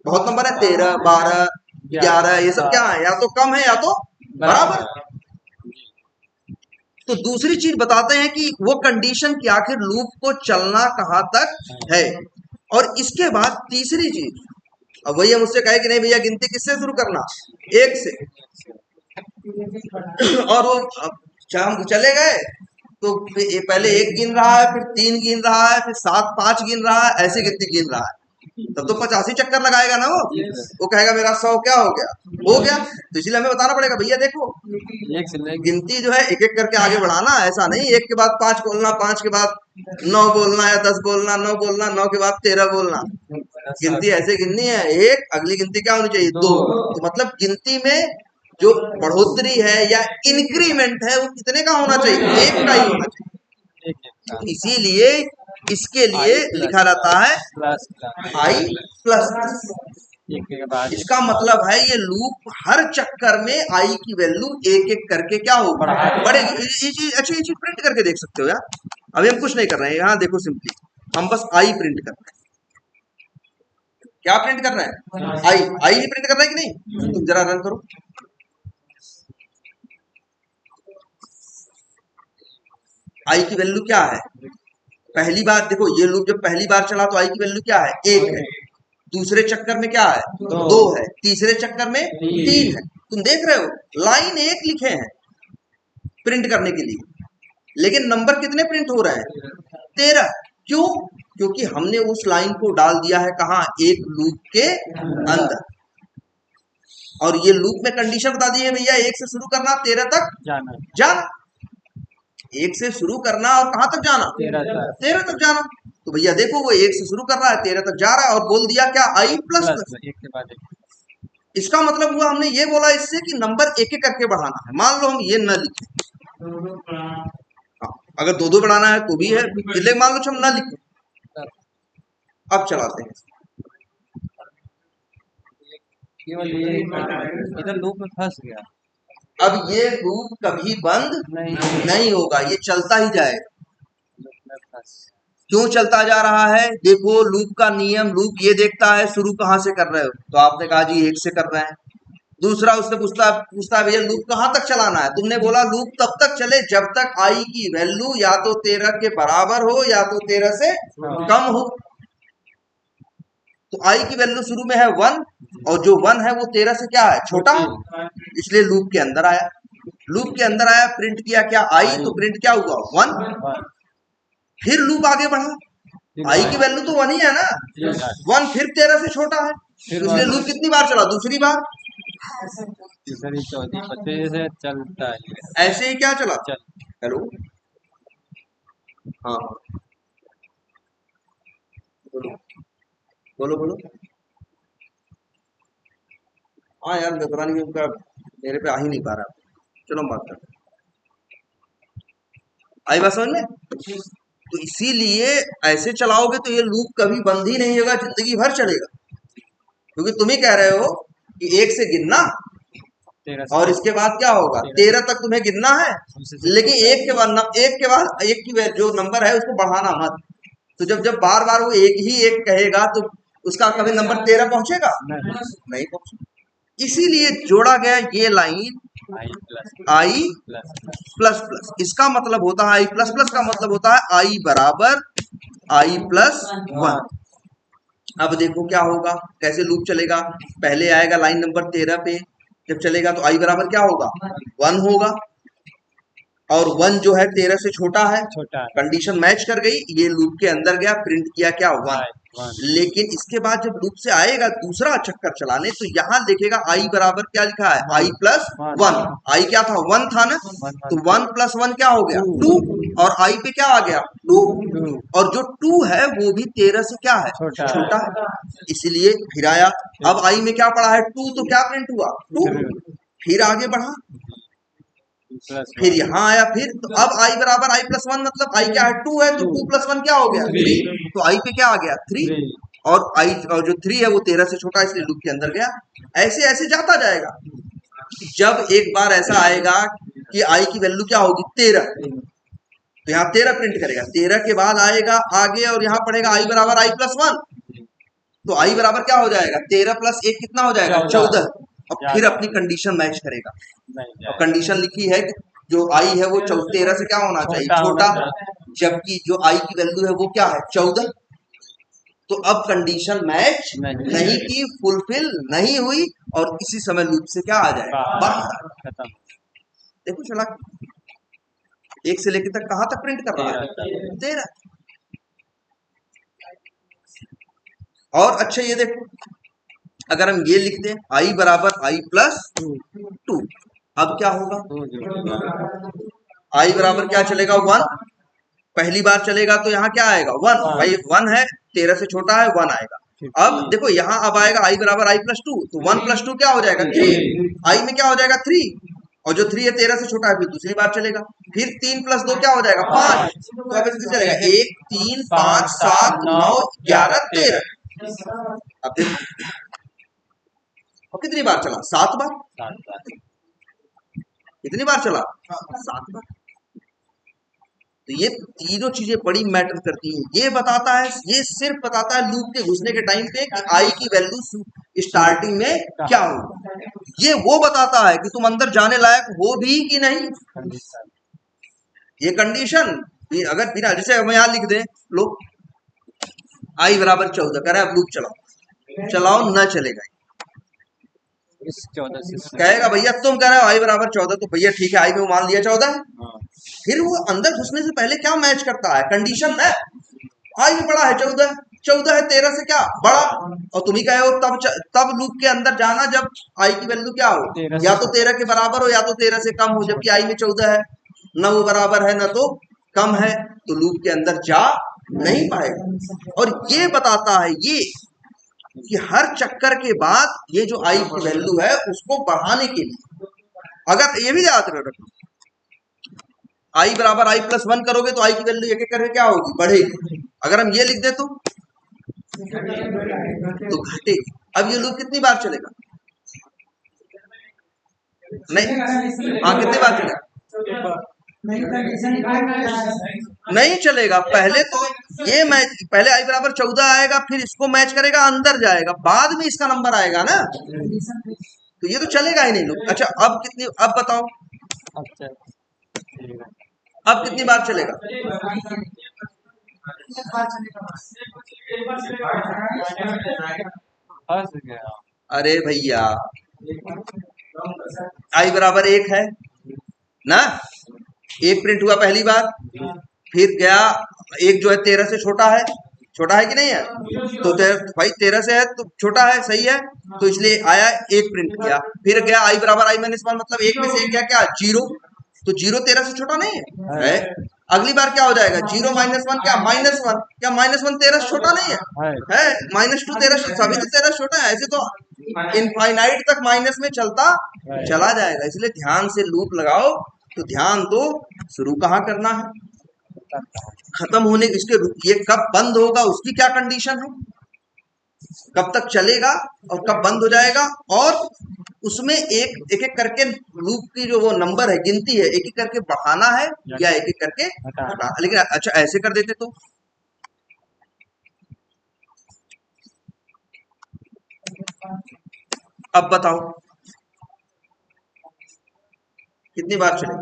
बहुत नंबर है, 13 12 11, ये सब क्या है? या तो कम है या तो बराबर। तो दूसरी चीज बताते हैं कि वो कंडीशन कि आखिर लूप को चलना कहां तक है। और इसके बाद तीसरी चीज, अब वही हम उससे कहे कि नहीं भैया गिनती किससे शुरू करना? 1 से। और वो हम चले गए तो पहले 1 गिन रहा है, फिर 3 गिन रहा है, फिर 7 5 गिन रहा है, ऐसे गिनती गिन रहा है, तब तो 85 चक्कर लगाएगा ना वो कहेगा मेरा 100 क्या हो गया? हो गया। तो इसलिए हमें बताना पड़ेगा भैया देखो गिनती जो है एक एक करके आगे बढ़ाना। ऐसा नहीं 1 के बाद 5 बोलना, 5 के बाद 9 बोलना या 10 बोलना, 9 बोलना, 9 के बाद 13 बोलना। गिनती ऐसे गिननी है, एक अगली गिनती क्या होनी चाहिए? 2। तो मतलब गिनती में जो बढ़ोतरी है या इंक्रीमेंट है वो कितने का होना चाहिए? 1 का ही होना चाहिए। इसीलिए इसके लिए लिखा रहता है आई प्लस। इसका मतलब है ये लूप हर चक्कर में आई की वैल्यू एक एक करके क्या हो बढ़ेगी। ये चीज अच्छी चीज प्रिंट करके देख सकते हो यार। अभी हम कुछ नहीं कर रहे हैं, यहाँ देखो सिंपली हम बस आई प्रिंट कर रहे हैं। क्या प्रिंट कर रहे हैं? आई ही प्रिंट कर रहे हैं कि नहीं? तुम जरा रन करो। आई की वैल्यू क्या है? पहली बार देखो ये लूप जब पहली बार चला तो आई की वैल्यू क्या है? 1 है। दूसरे चक्कर में क्या है? 2 है। तीसरे चक्कर में 3 है। तुम देख रहे हो लाइन 1 लिखे हैं प्रिंट करने के लिए, लेकिन नंबर कितने प्रिंट हो रहे हैं? 13। क्यों? क्योंकि हमने उस लाइन को डाल दिया है कहाँ? एक लूप के अंदर। और ये लूप में कंडीशन बता दी है भैया 1 से शुरू करना, 13 तक जाना। 1 से शुरू करना और कहां तक जाना? 13 तक जाना। तो भैया देखो वो 1 से शुरू कर रहा है, 13 तक जा रहा है और बोल दिया क्या? आई प्लस प्लस। इसका मतलब हुआ हमने ये बोला इससे कि नंबर एक एक करके बढ़ाना है। मान लो हम ये न लिखे, अगर 2 2 बढ़ाना है तो भी है, इसलिए मान लो हम न लिखे। अब चलाते हैं इधर लूप में फंस गया। अब ये लूप कभी बंद नहीं होगा, ये चलता ही जाएगा। क्यों चलता जा रहा है? देखो लूप का नियम, लूप ये देखता है शुरू कहां से कर रहे हो, तो आपने कहा जी 1 से कर रहे हैं। दूसरा उससे पूछता है भैया लूप कहां तक चलाना है? तुमने बोला लूप तब तक चले जब तक आई की वैल्यू या तो 13 के बराबर हो या तो 13 से कम हो। तो आई की वैल्यू शुरू में है 1 और जो 1 है वो 13 से क्या है? छोटा, इसलिए लूप के अंदर आया। लूप के अंदर आया, प्रिंट किया क्या? आई। तो प्रिंट क्या हुआ? 1। फिर लूप आगे बढ़ा, आई की वैल्यू तो 1 ही है ना, 1 फिर 13 से छोटा है, इसलिए लूप कितनी बार चला? दूसरी बार। तीसरी चौथी 25 से चलता है ऐसे ही क्या चला? हेलो हाँ बोलो बोलो बोलो। हाँ यार पता नहीं उनका मेरे पे आ ही नहीं पा रहा। चलो हम बात करते हैं। आई बात समझ में? तो इसीलिए ऐसे चलाओगे तो ये लूप कभी बंद ही नहीं होगा, जिंदगी भर चलेगा। क्योंकि तुम ही कह रहे हो कि 1 से गिनना 13 और इसके बाद क्या होगा, 13 तक तुम्हें गिनना है, लेकिन एक के बाद एक की जो नंबर है उसको बढ़ाना मत। तो जब जब बार बार वो एक ही एक कहेगा तो उसका कभी नंबर 13 पहुंचेगा? नहीं पहुंचेगा। इसीलिए जोड़ा गया ये लाइन आई प्लस प्लस। इसका मतलब होता है आई प्लस प्लस का मतलब होता है आई बराबर आई प्लस 1। अब देखो क्या होगा, कैसे लूप चलेगा। पहले आएगा लाइन नंबर 13 पे, जब चलेगा तो आई बराबर क्या होगा, 1 होगा। और 1 जो है 13 से छोटा है, कंडीशन मैच कर गई, ये लूप के अंदर गया, प्रिंट किया क्या 1। लेकिन इसके बाद जब लूप से आएगा दूसरा चक्कर चलाने तो यहाँ देखेगा आई बराबर क्या लिखा है, आई प्लस 1। आई क्या था, 1 था ना, तो 1 प्लस 1 क्या हो गया 2, और आई पे क्या आ गया 2, और जो 2 है वो भी 13 से क्या है, छोटा है, इसलिए फिर आया। अब आई में क्या पड़ा है 2, तो क्या प्रिंट हुआ 2, फिर आगे बढ़ा, फिर यहाँ आया, फिर तो अब आई बराबर आई प्लस 1, मतलब आई क्या है 2 है, तो 2 प्लस 1 क्या हो गया 3, तो आई पे क्या आ गया 3, और आई और जो 3 है वो 13 से छोटा, इसलिए लूप के अंदर गया। ऐसे ऐसे जाता जाएगा। जब एक बार ऐसा आएगा कि आई की वैल्यू क्या होगी 13, तो यहाँ 13 प्रिंट करेगा, 13 के बाद आएगा आगे और यहाँ पढ़ेगा आई बराबर आई प्लस 1, तो आई बराबर क्या हो जाएगा 13 प्लस 1 कितना हो जाएगा 14, और फिर अपनी कंडीशन मैच करेगा। और कंडीशन लिखी है कि जो आई है वो 13 से क्या होना चाहिए, छोटा, जबकि जो आई की वैल्यू है वो क्या है 14। तो अब कंडीशन मैच नहीं की, फुलफिल नहीं हुई, और इसी समय लूप से क्या आ जाएगा बाहर। देखो चला 1 से लेकर तक कहां तक प्रिंट कर रहा है 13। और अच्छा ये देखो, अगर हम ये लिख दें आई बराबर आई प्लस 2, अब क्या होगा, आई बराबर क्या चलेगा 1, पहली बार चलेगा तो यहाँ क्या आएगा 1, भाई 1 है 13 से छोटा है 1 आएगा। अब देखो यहाँ अब आएगा आई बराबर आई प्लस 2, तो 1 प्लस 2 क्या हो जाएगा 3, आई में क्या हो जाएगा 3, और जो 3 है 13 से छोटा है, फिर दूसरी बार चलेगा, फिर 3 प्लस 2 क्या हो जाएगा 5, तो अब इसमें चलेगा 1 3 5 7 9 11 13। अब देखो और कितनी बार चला, 7 बार। कितनी बार चला 7 बार। तो ये तीनों चीजें बड़ी मैटर करती हैं। ये बताता है, ये सिर्फ बताता है लूप के घुसने के टाइम पे कि आई की वैल्यू स्टार्टिंग में क्या होगा। ये वो बताता है कि तुम अंदर जाने लायक हो भी कि नहीं। ये कंडीशन अगर बिना, जैसे हम यहाँ लिख दें लो आई बराबर 14, कह रहे अब लूप चलाओ न चलेगा, कहेगा भैया तुम कह रहे हो आई बराबर 14, तो भैया ठीक है आई में मान लिया 14 है। फिर वो अंदर घुसने से पहले क्या मैच करता है, कंडीशन है, आई में बड़ा है 14, 14 है 13 से क्या बड़ा, और तुम ही कहे हो तब लूप के अंदर जाना जब आई की वैल्यू क्या हो, या तो 13 के बराबर हो या तो 13 से कम हो, जबकि आई में 14 है, न वो बराबर है न तो कम है, तो लूप के अंदर जा नहीं पाएगा। और ये बताता है ये कि हर चक्कर के बाद ये जो आई की वैल्यू है उसको बढ़ाने के लिए, अगर ये भी याद रखो आई बराबर आई प्लस 1 करोगे तो आई की वैल्यू एक एक करके क्या होगी, बढ़ेगी। अगर हम ये लिख दे तो घटेगी। अब ये लूप कितनी बार चलेगा, नहीं हाँ कितनी बार चलेगा, नहीं चलेगा। पहले तो ये मैच, पहले आई बराबर 14 आएगा, फिर इसको मैच करेगा, अंदर जाएगा, बाद में इसका नंबर आएगा ना, तो ये तो चलेगा ही नहीं लूप। अच्छा अब कितनी, अब बताओ अब कितनी बार चलेगा, अरे भैया आई बराबर 1 है ना, 1 प्रिंट हुआ पहली बार, फिर गया 1 जो है 13 से छोटा है कि नहीं है, तो भाई 13 से है तो छोटा है, सही है, तो इसलिए आया 1 प्रिंट किया, फिर गया आई बराबर आई माइनस 1, मतलब 1 में से 1 गया क्या 0, तो 0 13 से छोटा नहीं है। अगली बार क्या हो जाएगा, 0 -1 क्या -1, क्या -1 13 छोटा नहीं है -2 13 सभी तो 13 छोटा है, ऐसे तो इनफाइनाइट तक माइनस में चलता चला जाएगा। इसलिए ध्यान से लूप लगाओ तो ध्यान दो शुरू कहाँ करना है, खत्म होने इसके ये कब बंद होगा उसकी क्या कंडीशन है, कब तक चलेगा और कब बंद हो जाएगा, और उसमें एक एक करके लूप की जो वो नंबर है गिनती है एक एक करके बढ़ाना है या एक एक करके घटाना। लेकिन अच्छा ऐसे कर देते तो अब बताओ कितनी बार चलेगा।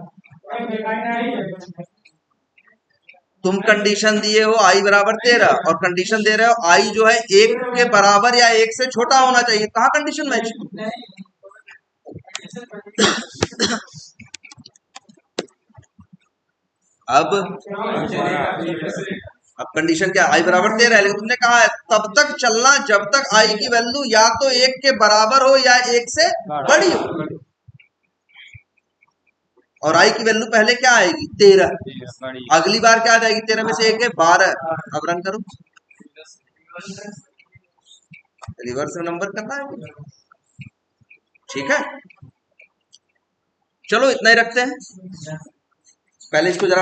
तुम कंडीशन दिए हो i बराबर 13 और कंडीशन दे रहे हो i जो है 1 के बराबर या 1 से छोटा होना चाहिए, कहाँ कंडीशन मैच। अब कंडीशन क्या, i बराबर 13 है, लेकिन तुमने कहा है तब तक चलना जब तक i की वैल्यू या तो 1 के बराबर हो या 1 से बड़ी हो, और i की वैल्यू पहले क्या आएगी 13, अगली बार क्या आ जाएगी 13 में से 1 है 12। अब रन करो, रिवर्स में नंबर करना है, ठीक है। चलो इतना ही रखते हैं, पहले इसको जरा